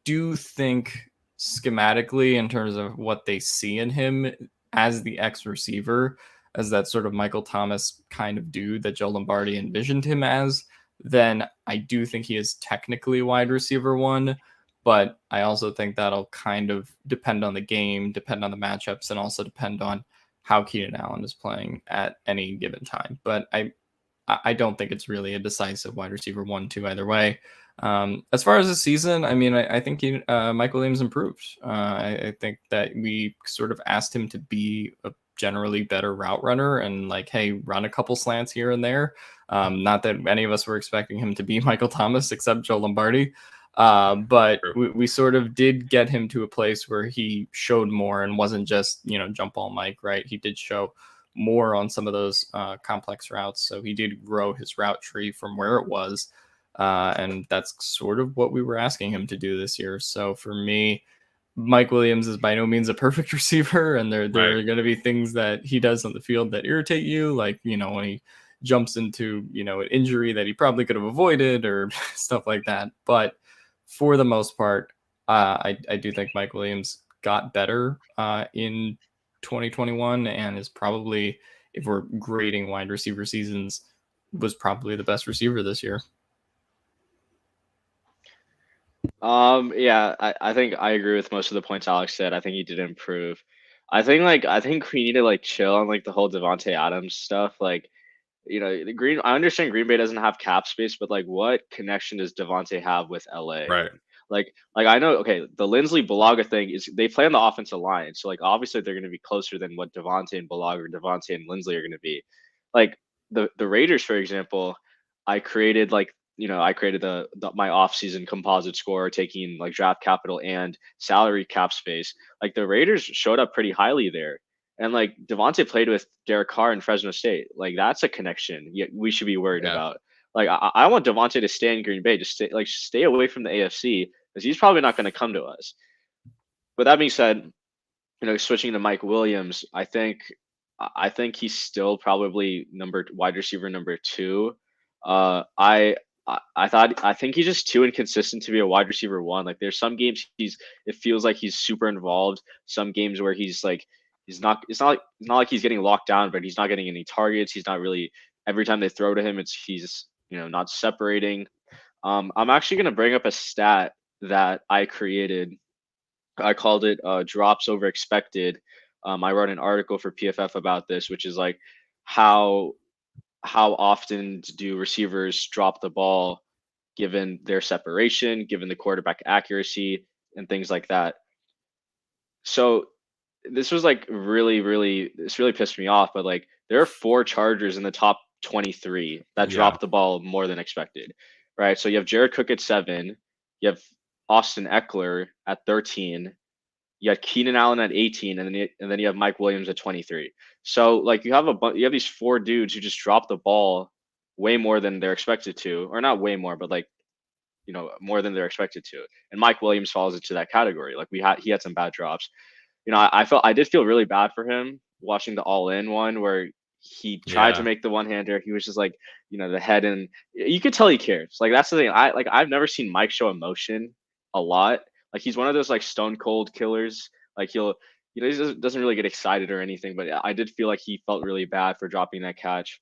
[SPEAKER 3] do think schematically, in terms of what they see in him as the X receiver, as that sort of Michael Thomas kind of dude that Joe Lombardi envisioned him as, then I do think he is technically wide receiver one. But I also think that'll kind of depend on the game, depend on the matchups, and also depend on how Keenan Allen is playing at any given time. But I don't think it's really a decisive wide receiver 1-2 either way. As far as the season, I mean, I think Mike Williams improved. I think that we sort of asked him to be a generally better route runner and like, hey, run a couple slants here and there. Not that any of us were expecting him to be Michael Thomas except Joe Lombardi. But we sort of did get him to a place where he showed more and wasn't just, jump ball Mike, right? He did show more on some of those complex routes. So he did grow his route tree from where it was. And that's sort of what we were asking him to do this year. So for me, Mike Williams is by no means a perfect receiver, and there are going to be things that he does on the field that irritate you, like, when he jumps into, an injury that he probably could have avoided or stuff like that. But for the most part, I do think Mike Williams got better in 2021 and is probably, if we're grading wide receiver seasons, was probably the best receiver this year.
[SPEAKER 2] Yeah, I think I agree with most of the points Alex said. I think he did improve. I think we need to like chill on like the whole Devontae Adams stuff. Like, I understand Green Bay doesn't have cap space, but like what connection does Devontae have with LA?
[SPEAKER 1] Right.
[SPEAKER 2] Like I know, okay, the Lindsley Bulaga thing is they play on the offensive line. So like obviously they're gonna be closer than what Devontae and Bulaga or Devontae and Lindsley are gonna be. Like the Raiders, for example, I created like I created my offseason composite score, taking like draft capital and salary cap space. Like the Raiders showed up pretty highly there. And like Devontae played with Derek Carr in Fresno State. Like that's a connection we should be worried about. Like I want Devontae to stay in Green Bay, just stay away from the AFC, because he's probably not going to come to us. But that being said, switching to Mike Williams, I think he's still probably wide receiver number 2. I think he's just too inconsistent to be a wide receiver 1. Like there's some games it feels like he's super involved. Some games where he's like it's not like he's getting locked down, but he's not getting any targets. He's not really, every time they throw to him, he's not separating. I'm actually gonna bring up a stat that I created. I called it drops over expected. I wrote an article for PFF about this, which is like how often do receivers drop the ball given their separation, given the quarterback accuracy, and things like that. So this was like this really pissed me off, but like there are 4 Chargers in the top 23 that dropped the ball more than expected, right? So you have Jared Cook at 7, you have Austin Eckler at 13, you have Keenan Allen at 18, and then you have Mike Williams at 23. So like you have these 4 dudes who just drop the ball way more than they're expected to, or not way more, but like more than they're expected to. And Mike Williams falls into that category. Like he had some bad drops. I did feel really bad for him watching the All In one where he tried to make the one-hander. He was just like, the head, and you could tell he cares. Like that's the thing. I've never seen Mike show emotion a lot. Like he's one of those like stone cold killers. Like he doesn't really get excited or anything, but I did feel like he felt really bad for dropping that catch.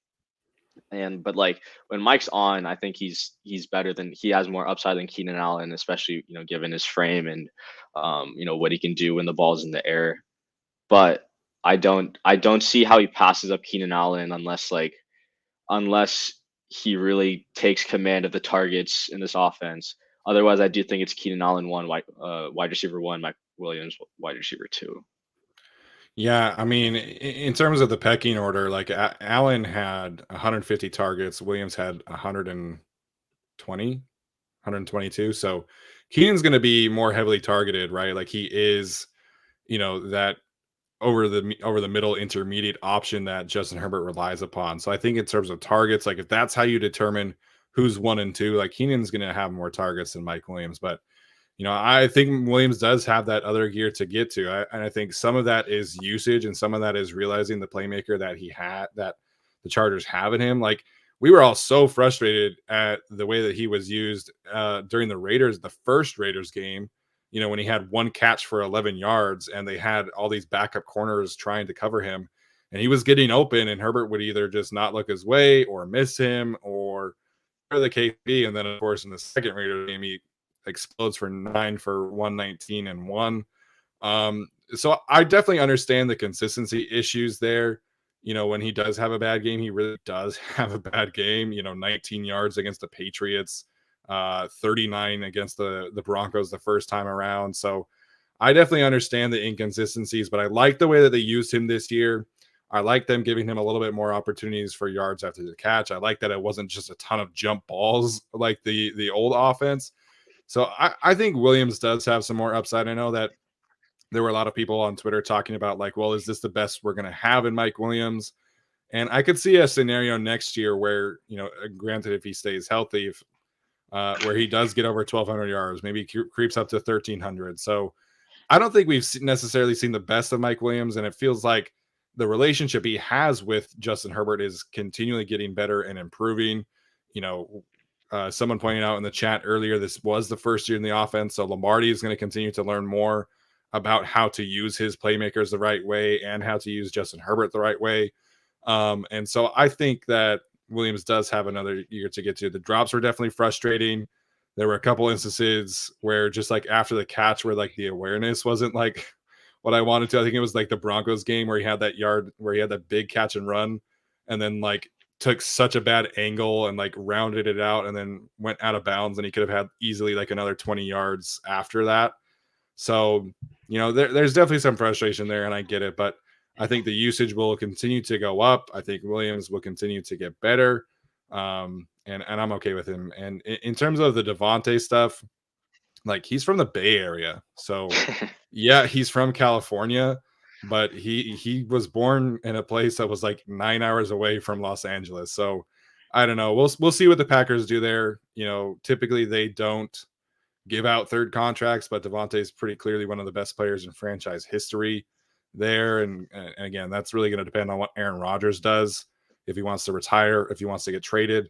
[SPEAKER 2] But like when Mike's on, I think he has more upside than Keenan Allen, especially given his frame and what he can do when the ball's in the air. But I don't see how he passes up Keenan Allen unless he really takes command of the targets in this offense. Otherwise, I do think it's Keenan Allen 1, wide receiver 1, Mike Williams wide receiver 2.
[SPEAKER 1] Yeah, I mean, in terms of the pecking order, like Allen had 150 targets, Williams had 120, 122. So Keenan's going to be more heavily targeted, right? Like he is, that over the middle intermediate option that Justin Herbert relies upon. So I think in terms of targets, like if that's how you determine who's 1 and 2, like Keenan's going to have more targets than Mike Williams, but I think Williams does have that other gear to get to. And I think some of that is usage and some of that is realizing the playmaker that the Chargers have in him. Like we were all so frustrated at the way that he was used during the first Raiders game, when he had one catch for 11 yards and they had all these backup corners trying to cover him and he was getting open and Herbert would either just not look his way or miss him or the case be. And then of course in the second Raiders game, he explodes for 9 for 119 and 1. So I definitely understand the consistency issues there. When he does have a bad game, he really does have a bad game. 19 yards against the Patriots, 39 against the Broncos the first time around. So I definitely understand the inconsistencies, but I like the way that they used him this year. I like them giving him a little bit more opportunities for yards after the catch. I like that it wasn't just a ton of jump balls like the old offense. So I think Williams does have some more upside. I know that there were a lot of people on Twitter talking about like, well, is this the best we're going to have in Mike Williams? And I could see a scenario next year where, granted, if he stays healthy, where he does get over 1,200 yards, maybe creeps up to 1,300. So I don't think we've necessarily seen the best of Mike Williams. And it feels like the relationship he has with Justin Herbert is continually getting better and improving. Someone pointed out in the chat earlier, this was the first year in the offense. So Lombardi is going to continue to learn more about how to use his playmakers the right way and how to use Justin Herbert the right way. And so I think that Williams does have another year to get to. The drops were definitely frustrating. There were a couple instances where just like after the catch where like the awareness wasn't like what I wanted to. I think it was like the Broncos game where he had that big catch and run and then like took such a bad angle and like rounded it out and then went out of bounds and he could have had easily like another 20 yards after that. So, there's definitely some frustration there and I get it, but I think the usage will continue to go up. I think Williams will continue to get better. And I'm okay with him. And in terms of the Devontae stuff, like he's from the Bay Area. So yeah, he's from California, but he was born in a place that was like 9 hours away from Los Angeles. So I don't know. We'll see what the Packers do there. Typically they don't give out third contracts, but Devontae is pretty clearly one of the best players in franchise history there. And again, that's really going to depend on what Aaron Rodgers does, if he wants to retire, if he wants to get traded.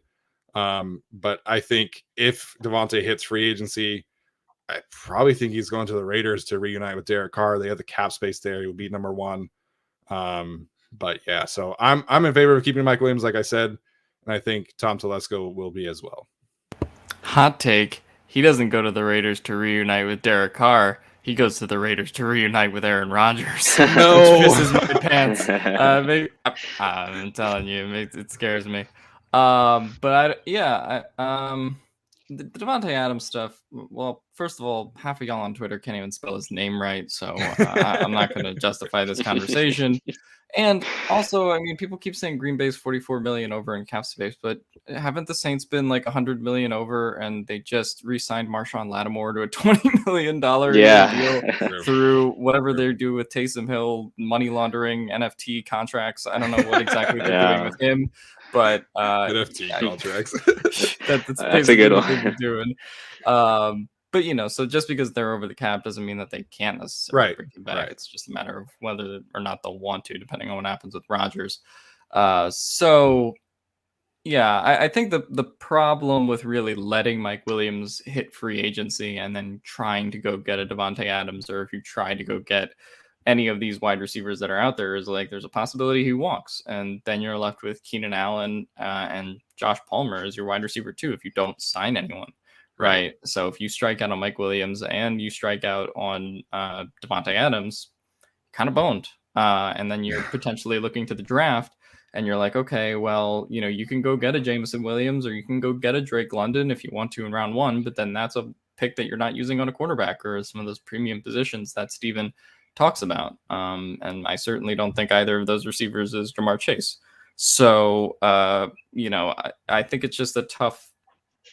[SPEAKER 1] But I think if Devontae hits free agency, I probably think he's going to the Raiders to reunite with Derek Carr. They have the cap space there. He would be number one. But yeah, so I'm in favor of keeping Mike Williams, like I said, and I think Tom Telesco will be as well.
[SPEAKER 3] Hot take. He doesn't go to the Raiders to reunite with Derek Carr. He goes to the Raiders to reunite with Aaron Rodgers.
[SPEAKER 1] No.
[SPEAKER 3] Which pisses my pants. I'm telling you, it scares me. The Devontae Adams stuff. Well, first of all, half of y'all on Twitter can't even spell his name right, so I'm not going to justify this conversation. And also, I mean, people keep saying Green Bay's $44 million over in cap space, but haven't the Saints been like $100 million over, and they just re-signed Marshawn Lattimore to a $20 million deal through whatever they do with Taysom Hill, money laundering, NFT contracts. I don't know what exactly they're doing with him, but
[SPEAKER 1] NFT contracts.
[SPEAKER 2] That's a good one.
[SPEAKER 3] They're doing. But so just because they're over the cap doesn't mean that they can't necessarily bring you back. Right. It's just a matter of whether or not they'll want to, depending on what happens with Rodgers. I think the problem with really letting Mike Williams hit free agency and then trying to go get a Devontae Adams, or if you try to go get any of these wide receivers that are out there, is like there's a possibility he walks, and then you're left with Keenan Allen and Josh Palmer as your wide receiver too if you don't sign anyone. Right. So if you strike out on Mike Williams and you strike out on Devontae Adams, kind of boned. And then you're potentially looking to the draft and you're like, okay, well, you can go get a Jameson Williams or you can go get a Drake London if you want to in round 1. But then that's a pick that you're not using on a quarterback or some of those premium positions that Steven talks about. And I certainly don't think either of those receivers is Jamar Chase. So, I think it's just a tough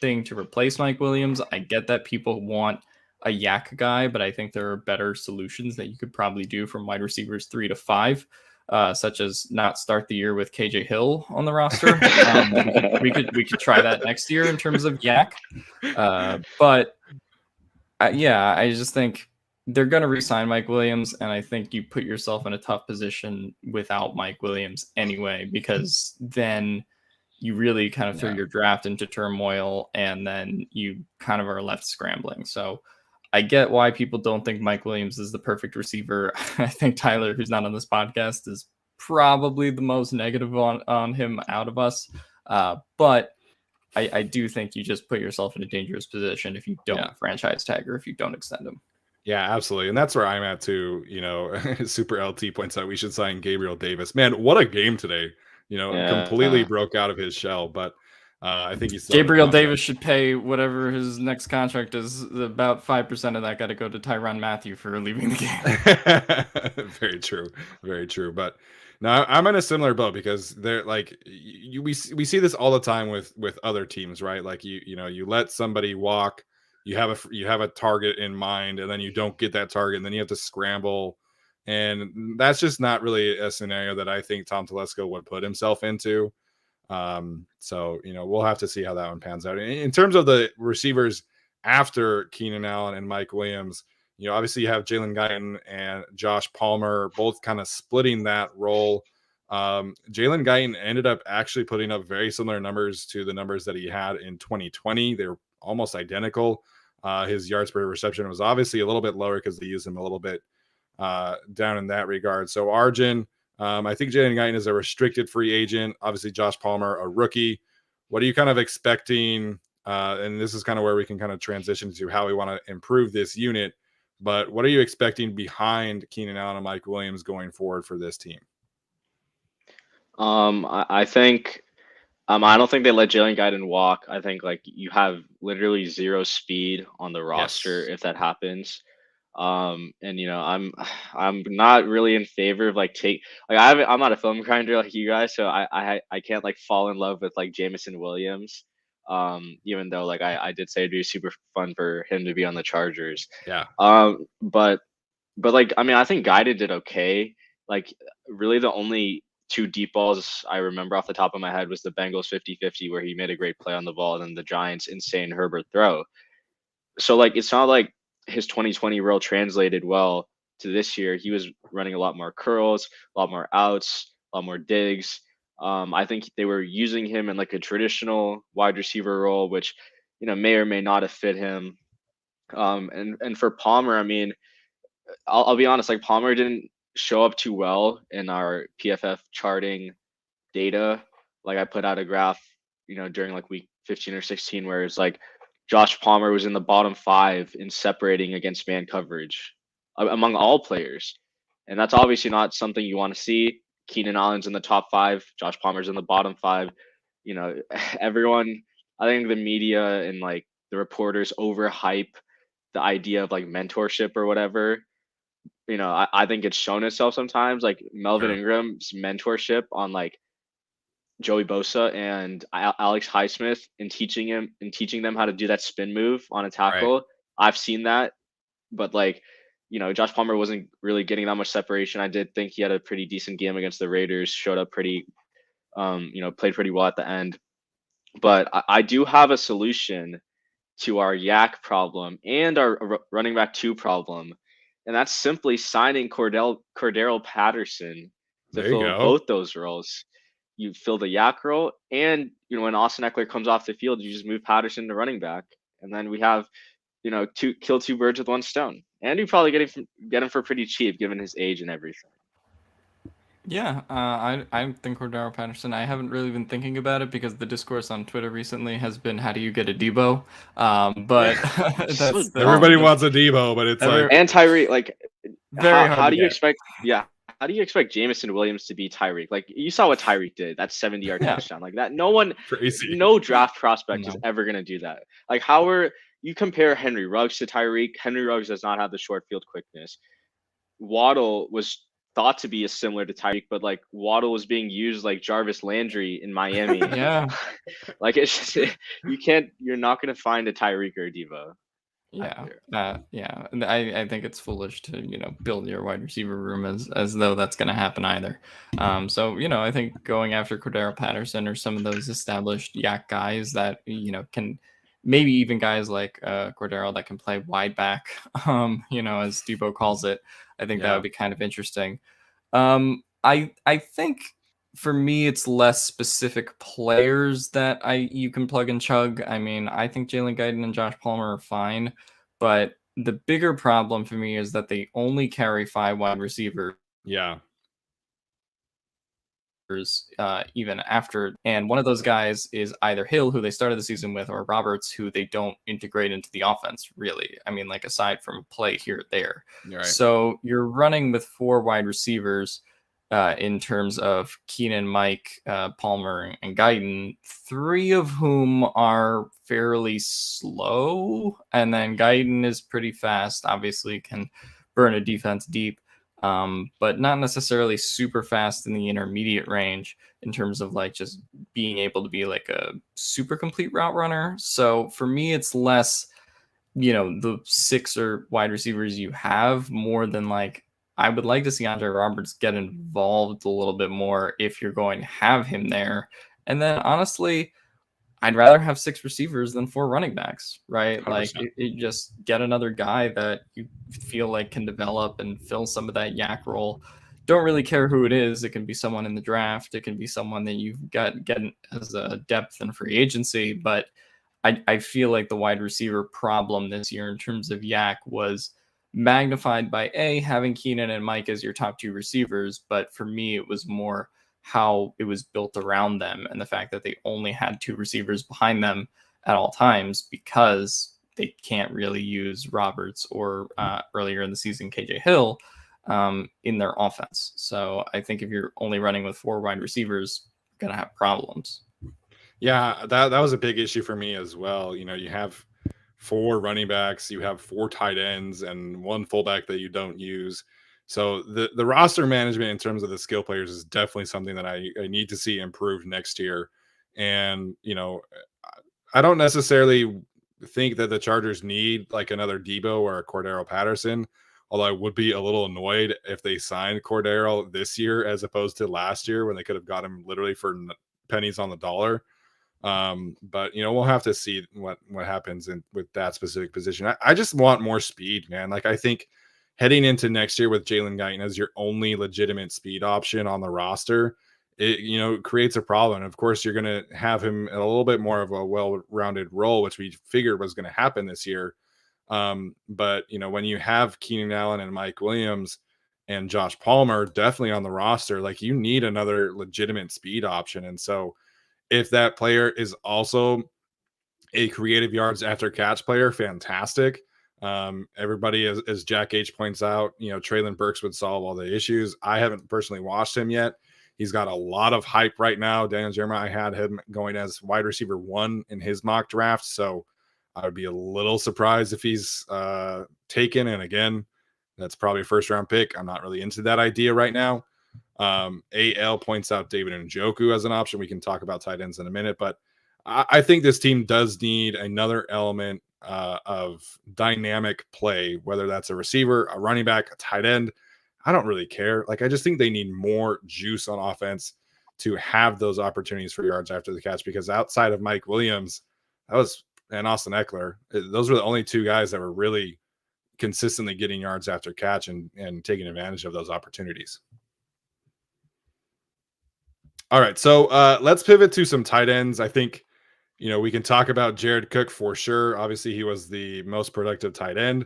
[SPEAKER 3] thing to replace Mike Williams. I get that people want a yak guy, but I think there are better solutions that you could probably do from wide receivers 3 to 5, such as not start the year with KJ Hill on the roster. We could try that next year in terms of yak. But I just think they're going to re-sign Mike Williams, and I think you put yourself in a tough position without Mike Williams anyway, because then you really kind of throw your draft into turmoil, and then you kind of are left scrambling. So I get why people don't think Mike Williams is the perfect receiver. I think Tyler, who's not on this podcast, is probably the most negative on him out of us. But I do think you just put yourself in a dangerous position if you don't franchise tag or if you don't extend him.
[SPEAKER 1] Yeah, absolutely. And that's where I'm at too. Super LT points out we should sign Gabriel Davis. Man, what a game today. Completely broke out of his shell. But I think he's
[SPEAKER 3] Gabriel Davis should pay whatever his next contract is. About 5% of that got to go to Tyrann Mathieu for leaving the
[SPEAKER 1] game. Very true. Very true. But no, I'm in a similar boat because they're like we see this all the time with other teams, right? Like you let somebody walk. You have a target in mind, and then you don't get that target, and then you have to scramble. And that's just not really a scenario that I think Tom Telesco would put himself into. So we'll have to see how that one pans out. In terms of the receivers after Keenan Allen and Mike Williams, obviously you have Jalen Guyton and Josh Palmer both kind of splitting that role. Jalen Guyton ended up actually putting up very similar numbers to the numbers that he had in 2020. They were almost identical. His yards per reception was obviously a little bit lower because they used him a little bit down in that regard. So Arjun, I think Jalen Guyton is a restricted free agent. Obviously Josh Palmer, a rookie. What are you kind of expecting? And this is kind of where we can kind of transition to how we want to improve this unit. But what are you expecting behind Keenan Allen and Mike Williams going forward for this team?
[SPEAKER 2] I think I don't think they let Jalen Guyton walk. I think like you have literally zero speed on the roster if that happens. And I'm not really in favor of I'm not a film grinder like you guys, so I can't like fall in love with like Jameson Williams. Even though like I did say it'd be super fun for him to be on the Chargers.
[SPEAKER 1] Yeah.
[SPEAKER 2] But like I think Guyton did okay. Like really the only two deep balls I remember off the top of my head was the Bengals 50-50 where he made a great play on the ball, and then the Giants insane Herbert throw. So like it's not like his 2020 role translated well to this year. He was running a lot more curls, a lot more outs, a lot more digs. I think they were using him in like a traditional wide receiver role, which may or may not have fit him. And for Palmer, I'll be honest, like Palmer didn't show up too well in our PFF charting data. Like I put out a graph, during like week 15 or 16, where it's like Josh Palmer was in the bottom 5 in separating against man coverage among all players. And that's obviously not something you want to see. Keenan Allen's in the top 5, Josh Palmer's in the bottom 5. Everyone, I think the media and like the reporters overhype the idea of like mentorship or whatever. I think it's shown itself sometimes, like Melvin Ingram's mentorship on like Joey Bosa and Alex Highsmith in teaching them how to do that spin move on a tackle. Right. I've seen that, but like, Josh Palmer wasn't really getting that much separation. I did think he had a pretty decent game against the Raiders, showed up pretty, played pretty well at the end. But I do have a solution to our yak problem and our running back 2 problem. And that's simply signing Cordero Patterson to fill both those roles. You fill the yak role, and when Austin Eckler comes off the field, you just move Patterson to running back, and then we have kill 2 birds with 1 stone. And you probably get him for pretty cheap given his age and everything.
[SPEAKER 3] Yeah, I think Cordero Patterson. I haven't really been thinking about it because the discourse on Twitter recently has been, how do you get a Debo? But
[SPEAKER 1] that's everybody wants a Debo, but it's like
[SPEAKER 2] and Tyreek. Like,
[SPEAKER 3] very
[SPEAKER 2] how do you expect? Yeah, how do you expect Jameson Williams to be Tyreek? Like you saw what Tyreek did. That 70-yard touchdown, like that. No draft prospect is ever gonna do that. Like you compare Henry Ruggs to Tyreek. Henry Ruggs does not have the short field quickness. Waddle was thought to be similar to Tyreek, but like Waddle was being used like Jarvis Landry in Miami.
[SPEAKER 3] Yeah.
[SPEAKER 2] Like it's just you're not gonna find a Tyreek or a Debo.
[SPEAKER 3] Yeah, and I think it's foolish to build your wide receiver room as though that's going to happen either. So I think going after Cordero Patterson or some of those established yak guys that can maybe even guys like Cordero that can play wide back, as Debo calls it. I think that
[SPEAKER 1] Yeah.
[SPEAKER 3] would be kind of interesting. I think for me it's less specific players that you can plug and chug. I mean, I think Jalen Guyton and Josh Palmer are fine, but the bigger problem for me is that they only carry 5 wide receivers
[SPEAKER 1] Yeah.
[SPEAKER 3] even after, and one of those guys is either Hill, who they started the season with, or Roberts, who they don't integrate into the offense really. I mean, like aside from play here or there.
[SPEAKER 1] You're right.
[SPEAKER 3] So you're running with 4 wide receivers in terms of Keenan, Mike, Palmer, and Guyton, 3 of whom are fairly slow, and then Guyton is pretty fast. Obviously, can burn a defense deep. But not necessarily super fast in the intermediate range in terms of like just being able to be like a super complete route runner. So for me, it's less, the 6 or wide receivers you have more than like, I would like to see Andre Roberts get involved a little bit more if you're going to have him there. And then honestly, I'd rather have 6 receivers than 4 running backs, right? Like
[SPEAKER 1] 100%.
[SPEAKER 3] it just get another guy that you feel like can develop and fill some of that yak role. Don't really care who it is. It can be someone in the draft. It can be someone that you've got getting as a depth and free agency. But I feel like the wide receiver problem this year in terms of yak was magnified by having Keenan and Mike as your top 2 receivers. But for me, it was more how it was built around them and the fact that they only had 2 receivers behind them at all times because they can't really use Roberts or earlier in the season KJ Hill in their offense. So I think if you're only running with 4 wide receivers, you're gonna have problems.
[SPEAKER 1] Yeah, that was a big issue for me as well. You have 4 running backs, you have 4 tight ends, and 1 fullback that you don't use. So the roster management in terms of the skill players is definitely something that I need to see improve next year. And I don't necessarily think that the Chargers need like another Debo or a Cordero Patterson. Although I would be a little annoyed if they signed Cordero this year as opposed to last year when they could have got him literally for pennies on the dollar. But we'll have to see what happens with that specific position. I just want more speed, man. Like I think heading into next year with Jalen Guyton as your only legitimate speed option on the roster, it creates a problem. And of course, you're gonna have him in a little bit more of a well-rounded role, which we figured was gonna happen this year. But when you have Keenan Allen and Mike Williams and Josh Palmer definitely on the roster, like you need another legitimate speed option. And so if that player is also a creative yards after catch player, fantastic. Everybody, as Jack H points out, Traylon Burks would solve all the issues. I haven't personally watched him yet. He's got a lot of hype right now. Daniel Jeremiah had him going as wide receiver 1 in his mock draft. So I would be a little surprised if he's taken. And again, that's probably a first round pick. I'm not really into that idea right now. AL points out David Njoku as an option. We can talk about tight ends in a minute, but I think this team does need another element of dynamic play, whether that's a receiver, a running back, a tight end. I don't really care. Like, I just think they need more juice on offense to have those opportunities for yards after the catch, because outside of Mike Williams, and Austin Eckler, those were the only 2 guys that were really consistently getting yards after catch and taking advantage of those opportunities. All right, so let's pivot to some tight ends. I think, we can talk about Jared Cook for sure. Obviously, he was the most productive tight end.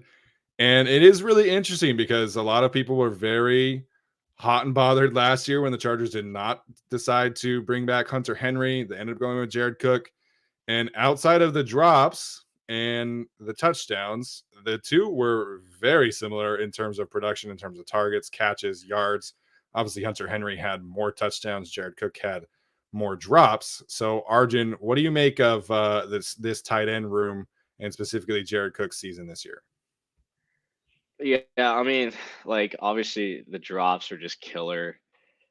[SPEAKER 1] And it is really interesting because a lot of people were very hot and bothered last year when the Chargers did not decide to bring back Hunter Henry. They ended up going with Jared Cook. And outside of the drops and the touchdowns, the 2 were very similar in terms of production, in terms of targets, catches, yards. Obviously, Hunter Henry had more touchdowns. Jared Cook had more drops. So, Arjun, what do you make of this tight end room and specifically Jared Cook's season this year?
[SPEAKER 2] Yeah, I mean, like obviously the drops are just killer.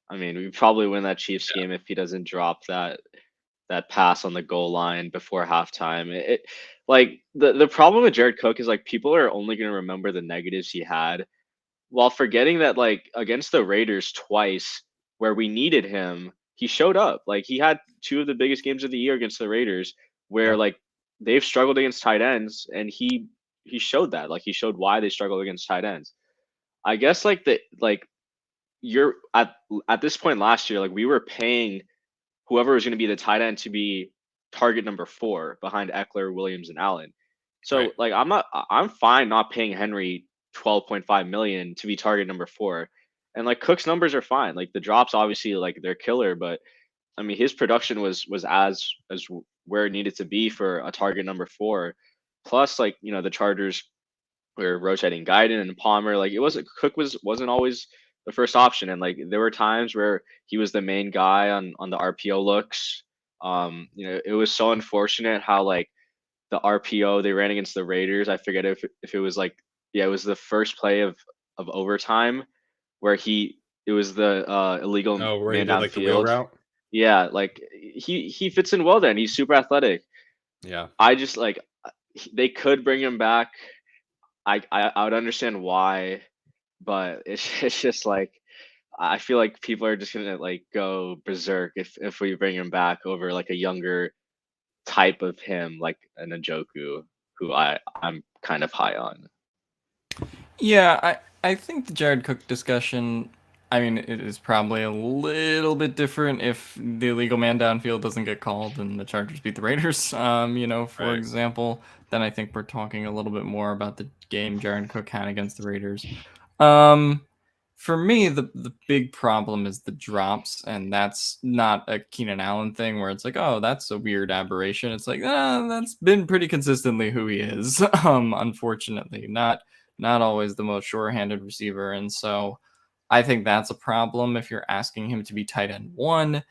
[SPEAKER 2] I mean, we probably win that Chiefs game if he doesn't drop that pass on the goal line before halftime. It like the problem with Jared Cook is like people are only going to remember the negatives he had while forgetting that like against the Raiders twice where we needed him, he showed up. Like he had two of the biggest games of the year against the Raiders where
[SPEAKER 1] Yep.
[SPEAKER 2] like they've struggled against tight ends and he showed that. Like he showed why they struggle against tight ends. I guess like you're at this point last year, like we were paying whoever was going to be the tight end to be target number 4 behind Eckler, Williams, and Allen. So
[SPEAKER 1] Right.
[SPEAKER 2] like I'm fine not paying Henry 12.5 million to be target number 4. And like Cook's numbers are fine. Like the drops obviously like they're killer, but I mean his production was as where it needed to be for a target number 4. Plus like, the Chargers were rotating Guyton and Palmer. Like it wasn't Cook wasn't always the first option, and like there were times where he was the main guy on the RPO looks. It was so unfortunate how like the RPO they ran against the Raiders. I forget if it was like it was the first play of overtime where it was the illegal
[SPEAKER 1] Oh, where he
[SPEAKER 2] man
[SPEAKER 1] did like the wheel
[SPEAKER 2] downfield.
[SPEAKER 1] route.
[SPEAKER 2] Yeah, like he fits in well then. He's super athletic.
[SPEAKER 1] Yeah.
[SPEAKER 2] I just like they could bring him back. I would understand why, but it's just like I feel like people are just gonna like go berserk if we bring him back over like a younger type of him, like an Njoku, who I'm kind of high on.
[SPEAKER 3] Yeah, I think the Jared Cook discussion, I mean, it is probably a little bit different if the illegal man downfield doesn't get called and the Chargers beat the Raiders, for
[SPEAKER 1] Right.
[SPEAKER 3] example. Then I think we're talking a little bit more about the game Jared Cook had against the Raiders. Um, for me, the big problem is the drops, and that's not a Keenan Allen thing where it's like, oh, that's a weird aberration. It's like, that's been pretty consistently who he is. Unfortunately, not always the most sure-handed receiver, and so I think that's a problem if you're asking him to be tight end 1.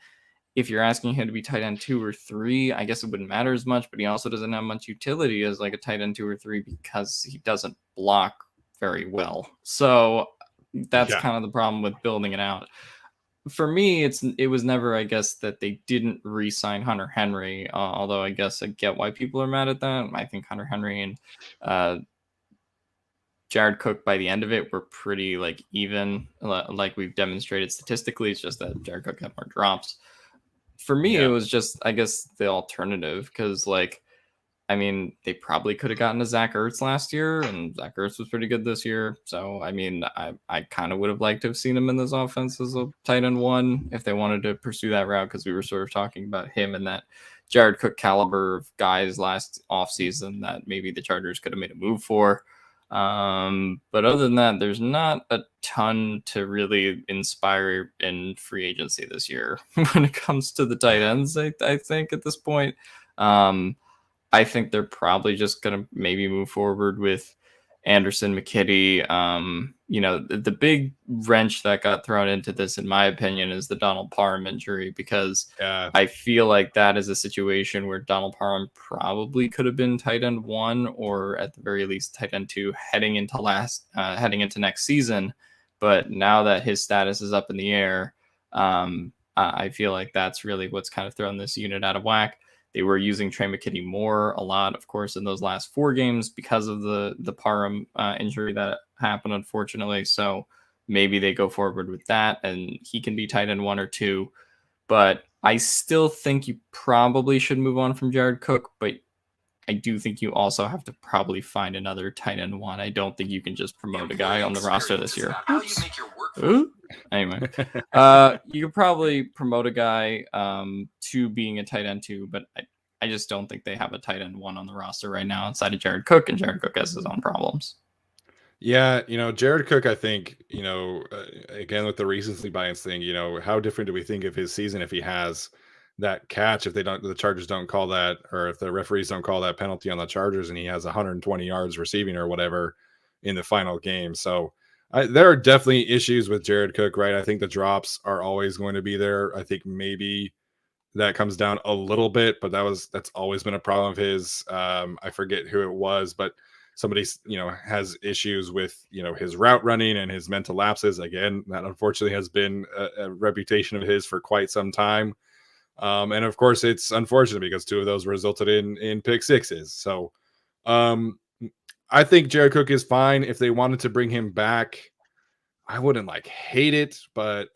[SPEAKER 3] If you're asking him to be tight end 2 or 3, I guess it wouldn't matter as much, but he also doesn't have much utility as like a tight end 2 or 3 because he doesn't block very well. So that's
[SPEAKER 1] Yeah.
[SPEAKER 3] kind of the problem with building it out. For me, it was never, I guess, that they didn't re-sign Hunter Henry, although I guess I get why people are mad at that. I think Hunter Henry and Jared Cook by the end of it were pretty like even, like we've demonstrated statistically. It's just that Jared Cook had more drops. For me, it
[SPEAKER 1] Yeah.
[SPEAKER 3] was just, I guess, the alternative because, like, I mean, they probably could have gotten a Zach Ertz last year, and Zach Ertz was pretty good this year. So, I mean, I kind of would have liked to have seen him in this offense as a tight end 1 if they wanted to pursue that route because we were sort of talking about him and that Jared Cook caliber of guys last offseason that maybe the Chargers could have made a move for. But other than that, there's not a ton to really inspire in free agency this year when it comes to the tight ends. I think at this point, I think they're probably just gonna maybe move forward with Anderson, McKitty. The big wrench that got thrown into this, in my opinion, is the Donald Parham injury because
[SPEAKER 1] Yeah.
[SPEAKER 3] I feel like that is a situation where Donald Parham probably could have been tight end 1 or at the very least tight end 2 heading into next season. But now that his status is up in the air, I feel like that's really what's kind of thrown this unit out of whack. They were using Trey McKitty more a lot, of course, in those last 4 games because of the Parham injury that happened, unfortunately. So maybe they go forward with that, and he can be tight end 1 or 2. But I still think you probably should move on from Jared Cook, but I do think you also have to probably find another tight end 1. I don't think you can just promote a guy on the roster this year. Anyway, you could probably promote a guy to being a tight end 2, but I just don't think they have a tight end 1 on the roster right now outside of Jared Cook, and Jared Cook has his own problems.
[SPEAKER 1] Yeah, Jared Cook, I think, again with the recency bias thing, how different do we think of his season if he has that catch, if the Chargers don't call that, or if the referees don't call that penalty on the Chargers and he has 120 yards receiving or whatever in the final game. So there are definitely issues with Jared Cook, right? I think the drops are always going to be there. I think maybe that comes down a little bit, but that's always been a problem of his. I forget who it was, but somebody has issues with his route running and his mental lapses. Again, that unfortunately has been a reputation of his for quite some time. And of course, it's unfortunate because 2 of those resulted in pick sixes. So I think Jared Cook is fine. If they wanted to bring him back, I wouldn't like hate it, but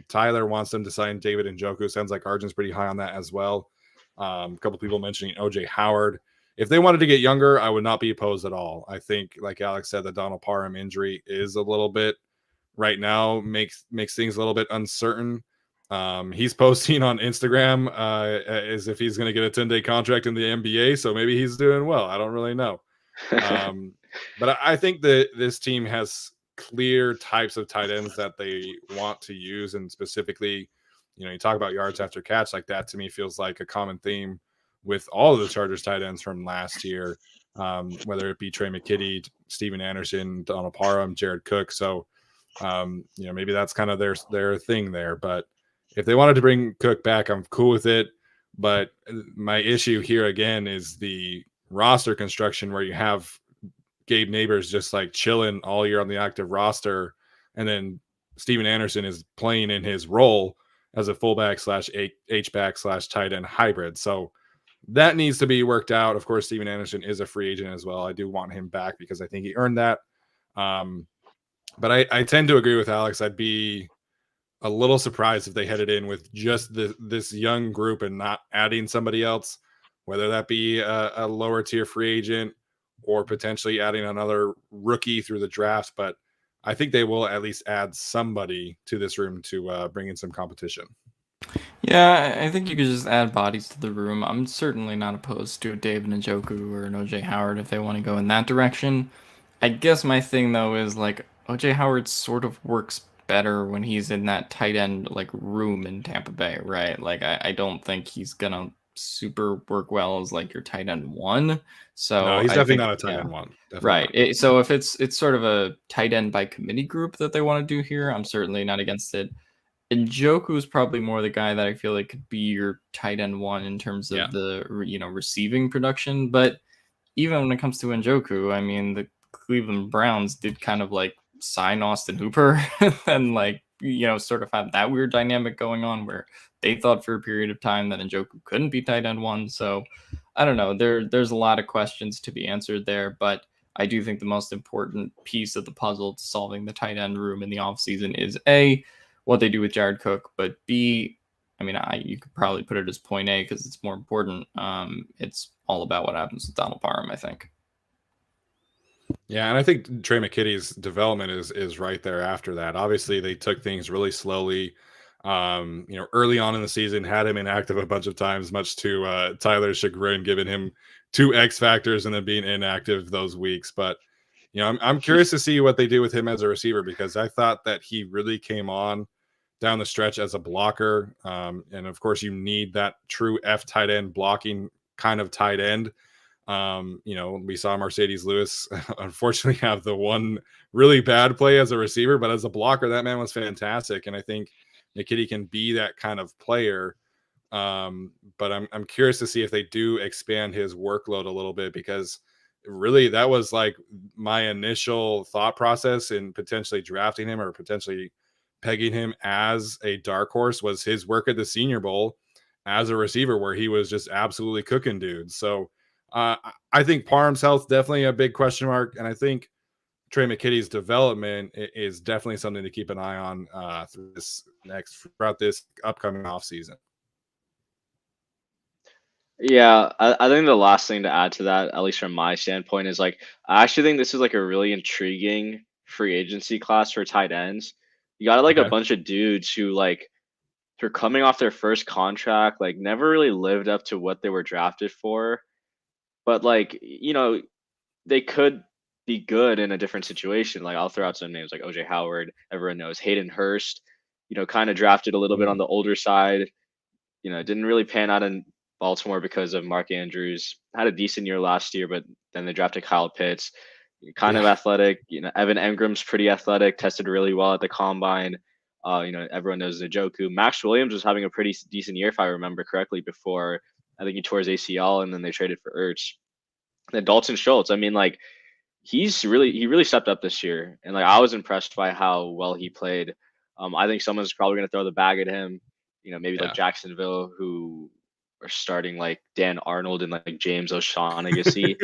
[SPEAKER 1] Tyler wants them to sign David Njoku. Sounds like Arjun's pretty high on that as well. A couple people mentioning OJ Howard. If they wanted to get younger, I would not be opposed at all. I think, like Alex said, the Donald Parham injury is a little bit right now makes things a little bit uncertain. He's posting on Instagram as if he's going to get a 10-day contract in the NBA, so maybe he's doing well. I don't really know. But I think that this team has clear types of tight ends that they want to use, and specifically, you talk about yards after catch, like that to me feels like a common theme with all of the Chargers tight ends from last year, whether it be Trey McKitty, Steven Anderson, Donald Parham, Jared Cook. So maybe that's kind of their thing there. But if they wanted to bring Cook back, I'm cool with it. But my issue here again is the roster construction, where you have Gabe Neighbors just like chilling all year on the active roster, and then Steven Anderson is playing in his role as a fullback / H-back / tight end hybrid. So that needs to be worked out. Of course, Steven Anderson is a free agent as well. I do want him back because I think he earned that. But I tend to agree with Alex. I'd be a little surprised if they headed in with just this young group and not adding somebody else, whether that be a lower tier free agent or potentially adding another rookie through the draft. But I think they will at least add somebody to this room to bring in some competition.
[SPEAKER 3] Yeah, I think you could just add bodies to the room. I'm certainly not opposed to a David Njoku or an OJ Howard if they want to go in that direction. I guess my thing though is like OJ Howard sort of works better when he's in that tight end like room in Tampa Bay, right? Like I don't think he's gonna super work well as like your tight end one. So
[SPEAKER 1] No, he's
[SPEAKER 3] I
[SPEAKER 1] definitely
[SPEAKER 3] think,
[SPEAKER 1] not a tight
[SPEAKER 3] yeah.
[SPEAKER 1] end one. Definitely
[SPEAKER 3] Right.
[SPEAKER 1] not.
[SPEAKER 3] So if it's sort of a tight end by committee group that they want to do here, I'm certainly not against it. Njoku is probably more the guy that I feel like could be your tight end one in terms of the receiving production. But even when it comes to Njoku, I mean, the Cleveland Browns did kind of like sign Austin Hooper and like sort of have that weird dynamic going on where they thought for a period of time that Njoku couldn't be tight end one. So I don't know. There's a lot of questions to be answered there, but I do think the most important piece of the puzzle to solving the tight end room in the offseason is A, what they do with Jared Cook, but B, I mean, you could probably put it as point A because it's more important. It's all about what happens with Donald Parham, I think.
[SPEAKER 1] Yeah, and I think Trey McKitty's development is right there after that. Obviously, they took things really slowly. Early on in the season, had him inactive a bunch of times, much to Tyler's chagrin, giving him 2 X factors and then being inactive those weeks. But I'm curious to see what they do with him as a receiver, because I thought that he really came on down the stretch as a blocker. And of course, you need that true F tight end blocking kind of tight end. We saw Mercedes Lewis unfortunately have the one really bad play as a receiver, but as a blocker, that man was fantastic. And I think McKitty can be that kind of player. But I'm curious to see if they do expand his workload a little bit, because really that was like my initial thought process in potentially drafting him or potentially pegging him as a dark horse, was his work at the Senior Bowl as a receiver, where he was just absolutely cooking dudes. So I think Parham's health definitely a big question mark, and I think Trey McKitty's development is definitely something to keep an eye on throughout this upcoming offseason.
[SPEAKER 2] Yeah, I think the last thing to add to that, at least from my standpoint, is like I actually think this is like a really intriguing free agency class for tight ends. You got like a
[SPEAKER 1] Okay.
[SPEAKER 2] bunch of dudes who are coming off their first contract, like never really lived up to what they were drafted for, but they could be good in a different situation. Like I'll throw out some names like OJ Howard, everyone knows Hayden Hurst, kind of drafted a little bit on the older side. Didn't really pan out in Baltimore because of Mark Andrews. Had a decent year last year, but then they drafted Kyle Pitts, kind of athletic. Evan Engram's pretty athletic, tested really well at the combine. Everyone knows Njoku. Max Williams was having a pretty decent year, if I remember correctly, before I think he tore his ACL, and then they traded for Ertz. Then Dalton Schultz. I mean, like he really stepped up this year, and like I was impressed by how well he played. I think someone's probably going to throw the bag at him. Maybe like
[SPEAKER 1] Yeah.
[SPEAKER 2] Jacksonville, who starting like Dan Arnold and like James O'Shaughnessy.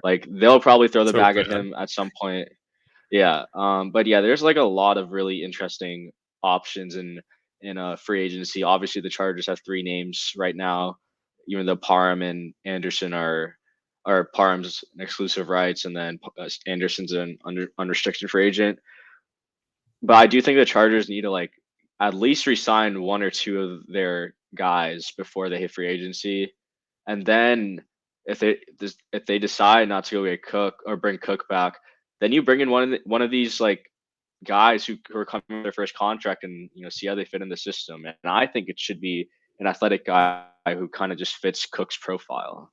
[SPEAKER 2] Like they'll probably throw the
[SPEAKER 1] So
[SPEAKER 2] bag at
[SPEAKER 1] bad.
[SPEAKER 2] him at some point. Yeah. But yeah, there's like a lot of really interesting options in free agency. Obviously, the Chargers have three names right now, even though Parham and Anderson are Parham's exclusive rights, and then Anderson's an unrestricted free agent. But I do think the Chargers need to like at least resign one or two of their guys before they hit free agency, and then if they decide not to go get Cook or bring Cook back, then you bring in one of these like guys who are coming with their first contract and see how they fit in the system. And I think it should be an athletic guy who kind of just fits Cook's profile.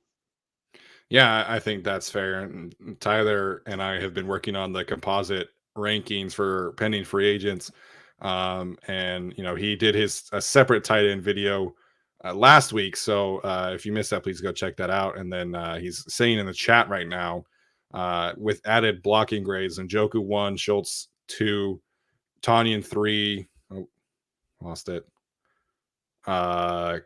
[SPEAKER 1] Yeah, I think that's fair. And Tyler and I have been working on the composite rankings for pending free agents. And he did a separate tight end video last week. So if you missed that, please go check that out. And then he's saying in the chat right now, with added blocking grades, Njoku 1, Schultz 2, Tanyan 3. Oh, lost it.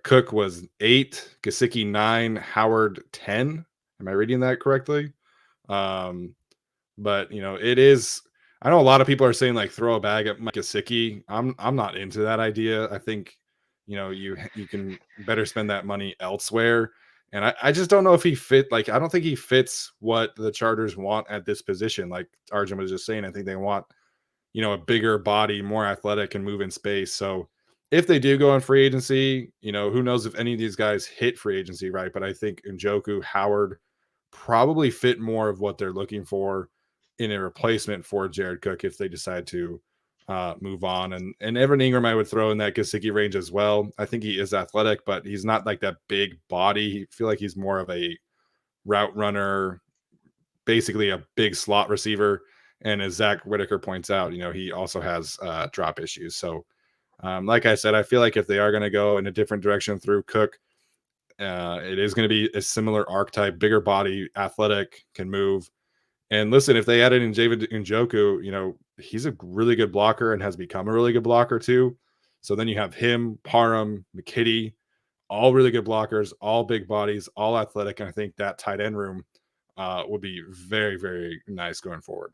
[SPEAKER 1] Cook was 8, Gesicki 9, Howard 10. Am I reading that correctly? But it is. I know a lot of people are saying like throw a bag at Mike Gesicki. I'm not into that idea. I think you can better spend that money elsewhere. And I just don't know if he fit. Like I don't think he fits what the Chargers want at this position. Like Arjun was just saying, I think they want a bigger body, more athletic, and move in space. So if they do go on free agency, who knows if any of these guys hit free agency, right? But I think Njoku, Howard probably fit more of what they're looking for in a replacement for Jared Cook if they decide to move on. And Evan Ingram, I would throw in that Gesicki range as well. I think he is athletic, but he's not like that big body. I feel like he's more of a route runner, basically a big slot receiver. And as Zach Whitaker points out, he also has drop issues. So, like I said, I feel like if they are going to go in a different direction through Cook, it is going to be a similar archetype, bigger body, athletic, can move. And listen, if they added in David Njoku, he's a really good blocker and has become a really good blocker too. So then you have him, Parham, McKitty, all really good blockers, all big bodies, all athletic. And I think that tight end room would be very, very nice going forward.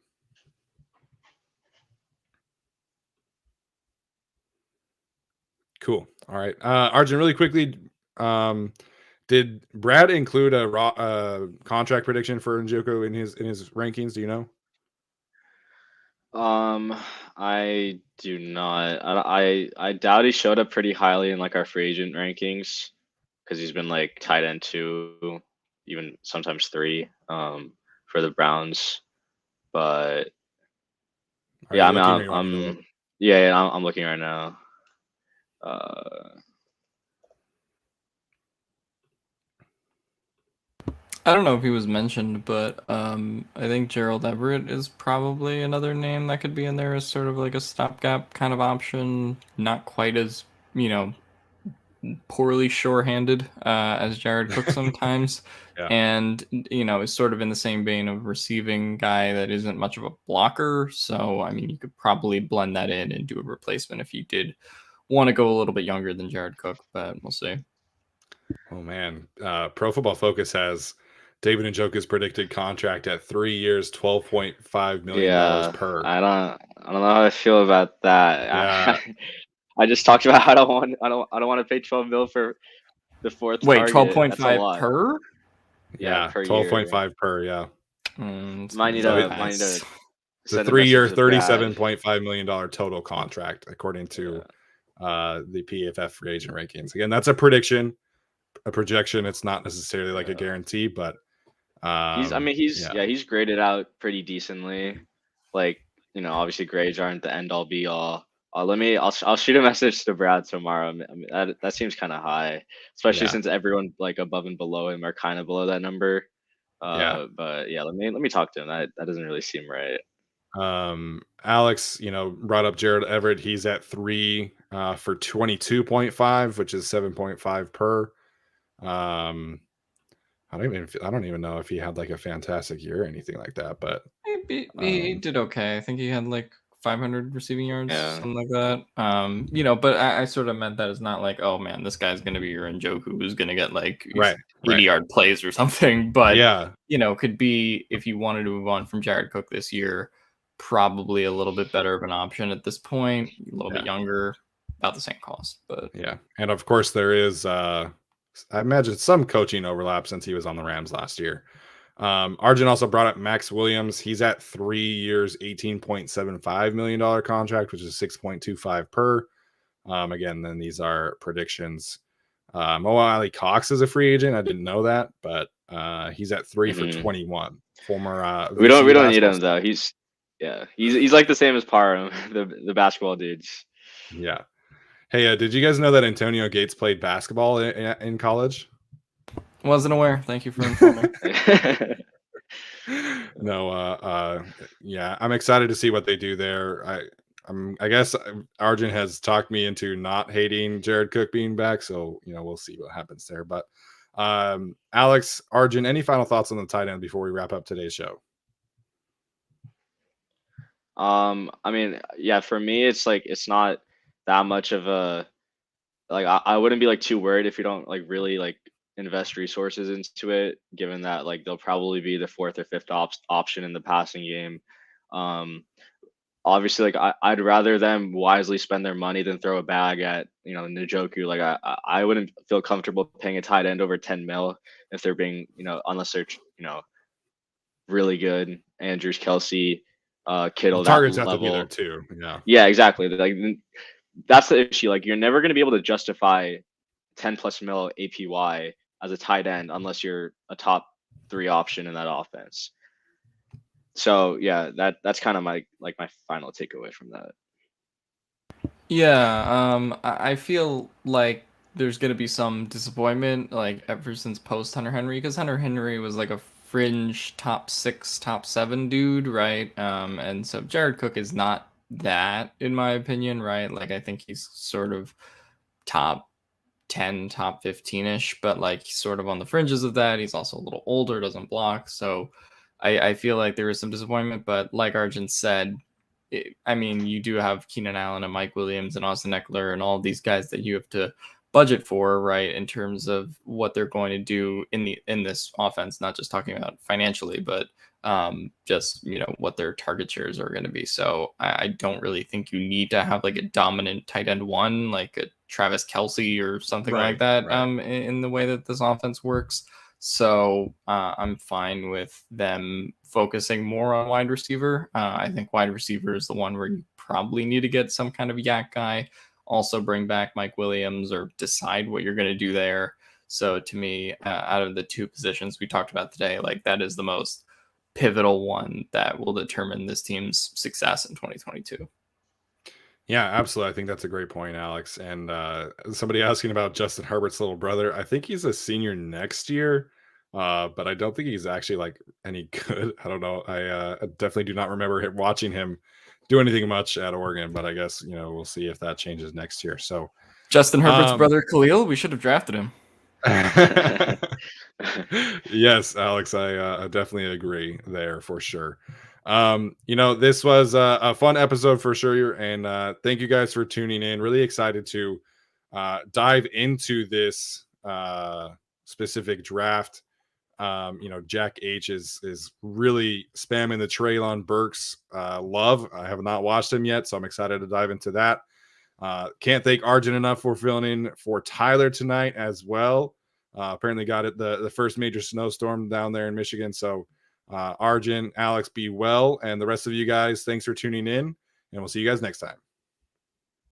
[SPEAKER 1] Cool. All right. Arjun, really quickly, did Brad include a contract prediction for Njoku in his rankings? Do you know?
[SPEAKER 2] I do not. I doubt he showed up pretty highly in like our free agent rankings because he's been like tight end 2, even sometimes 3, for the Browns. But
[SPEAKER 1] Are
[SPEAKER 2] yeah,
[SPEAKER 1] you
[SPEAKER 2] I mean,
[SPEAKER 1] looking or you want me to look?
[SPEAKER 2] I'm looking right now.
[SPEAKER 3] I don't know if he was mentioned, but I think Gerald Everett is probably another name that could be in there as sort of like a stopgap kind of option. Not quite as, poorly sure-handed as Jared Cook sometimes.
[SPEAKER 1] Yeah.
[SPEAKER 3] And, is sort of in the same vein of receiving guy that isn't much of a blocker. So, I mean, you could probably blend that in and do a replacement if you did want to go a little bit younger than Jared Cook, but we'll see.
[SPEAKER 1] Oh man, Pro Football Focus has David Njoku's predicted contract at 3 years, $12.5 million per.
[SPEAKER 2] I don't know how I feel about that.
[SPEAKER 1] Yeah.
[SPEAKER 2] I just talked about I don't want to pay 12 mil for the fourth
[SPEAKER 3] Wait,
[SPEAKER 2] target. That's a
[SPEAKER 3] 12.5
[SPEAKER 2] lot.
[SPEAKER 3] per?
[SPEAKER 2] Yeah, per
[SPEAKER 1] 12.5 per. Yeah.
[SPEAKER 2] Might need to
[SPEAKER 1] It's a
[SPEAKER 2] send a
[SPEAKER 1] 3-year,
[SPEAKER 2] message to Brad.
[SPEAKER 1] $37.5 million total contract, according to the PFF free agent rankings. Again, that's a prediction, a projection. It's not necessarily like a guarantee, but
[SPEAKER 2] he's graded out pretty decently. Like, obviously grades aren't the end all be all. I'll shoot a message to Brad tomorrow. I mean, that seems kind of high, especially since everyone like above and below him are kind of below that number. But yeah, let me talk to him. That doesn't really seem right.
[SPEAKER 1] Alex, brought up Jared Everett. He's at 3 for 22.5, which is 7.5 per. I don't even know if he had like a fantastic year or anything like that, but
[SPEAKER 3] He did okay. I think he had like 500 receiving yards,
[SPEAKER 2] Yeah.
[SPEAKER 3] something like that. You know, but I sort of meant that as not like, oh man, this guy's going to be your Njoku who's going to get like
[SPEAKER 1] Right.
[SPEAKER 3] 80-yard plays or something. But,
[SPEAKER 1] Yeah.
[SPEAKER 3] you know, could be, if you wanted to move on from Jared Cook this year, probably a little bit better of an option at this point, a little bit younger, about the same cost. But
[SPEAKER 1] yeah. And of course, there is, I imagine, some coaching overlap since he was on the Rams last year. Arjun also brought up Max Williams. He's at 3 years, $18.75 million contract, which is 6.25 per. Again, then these are predictions. Mo Ali Cox is a free agent. I didn't know that, but he's at 3 for 21. Former
[SPEAKER 2] we don't
[SPEAKER 1] VCU
[SPEAKER 2] need him
[SPEAKER 1] basketball
[SPEAKER 2] though. He's like the same as Parham, the basketball dudes.
[SPEAKER 1] Yeah. Hey, did you guys know that Antonio Gates played basketball in college?
[SPEAKER 3] wasn't aware. Thank you for informing.
[SPEAKER 1] No, yeah, I'm excited to see what they do there. I guess Arjun has talked me into not hating Jared Cook being back, so you know we'll see what happens there. But Alex, Arjun, any final thoughts on the tight end before we wrap up today's show?
[SPEAKER 2] I mean, yeah, for me, it's like it's not that much of a like I wouldn't be like too worried if you don't like really like invest resources into it, given that like they'll probably be the fourth or fifth option in the passing game. Obviously, like I'd rather them wisely spend their money than throw a bag at Njoku. Like I wouldn't feel comfortable paying a tight end over 10 mil if they're being unless they're really good. Andrews, Kelsey, Kittle,
[SPEAKER 1] The targets
[SPEAKER 2] that
[SPEAKER 1] have to be there
[SPEAKER 2] level.
[SPEAKER 1] too.
[SPEAKER 2] Yeah, exactly. Like that's the issue. Like you're never going to be able to justify 10 plus mil APY as a tight end unless you're a top 3 option in that offense. So yeah, that's kind of my final takeaway from that.
[SPEAKER 3] Yeah, I feel like there's gonna be some disappointment, like ever since post Hunter Henry, because Hunter Henry was like a fringe top 6, top 7 dude, right? And so Jared Cook is not that, in my opinion, right? Like I think he's sort of top 10, top 15-ish, but like he's sort of on the fringes of that. He's also a little older, doesn't block, so I feel like there is some disappointment. But like Arjun said, I mean, you do have Keenan Allen and Mike Williams and Austin Eckler and all of these guys that you have to budget for, right? In terms of what they're going to do in this offense, not just talking about financially, but just what their target shares are going to be. So I don't really think you need to have like a dominant tight end one, like a Travis Kelce or something like that, in the way that this offense works. So I'm fine with them focusing more on wide receiver. I think wide receiver is the one where you probably need to get some kind of yak guy. Also bring back Mike Williams or decide what you're going to do there. So to me, out of the 2 positions we talked about today, like that is the most pivotal one that will determine this team's success in 2022.
[SPEAKER 1] Yeah, absolutely. I think that's a great point, Alex. And somebody asking about Justin Herbert's little brother. I think he's a senior next year, but I don't think he's actually like any good. I don't know. I definitely do not remember watching him do anything much at Oregon, but I guess, we'll see if that changes next year. So
[SPEAKER 3] Justin Herbert's brother, Khalil, we should have drafted him.
[SPEAKER 1] Yes, Alex, I definitely agree there for sure. This was a fun episode for sure, and thank you guys for tuning in. Really excited to dive into this specific draft. Jack H is really spamming the Treylon Burks love. I have not watched him yet, so I'm excited to dive into that. Can't thank Arjun enough for filling in for Tyler tonight as well. Apparently got it the first major snowstorm down there in Michigan. So Arjun, Alex, be well, and the rest of you guys, thanks for tuning in, and we'll see you guys next time.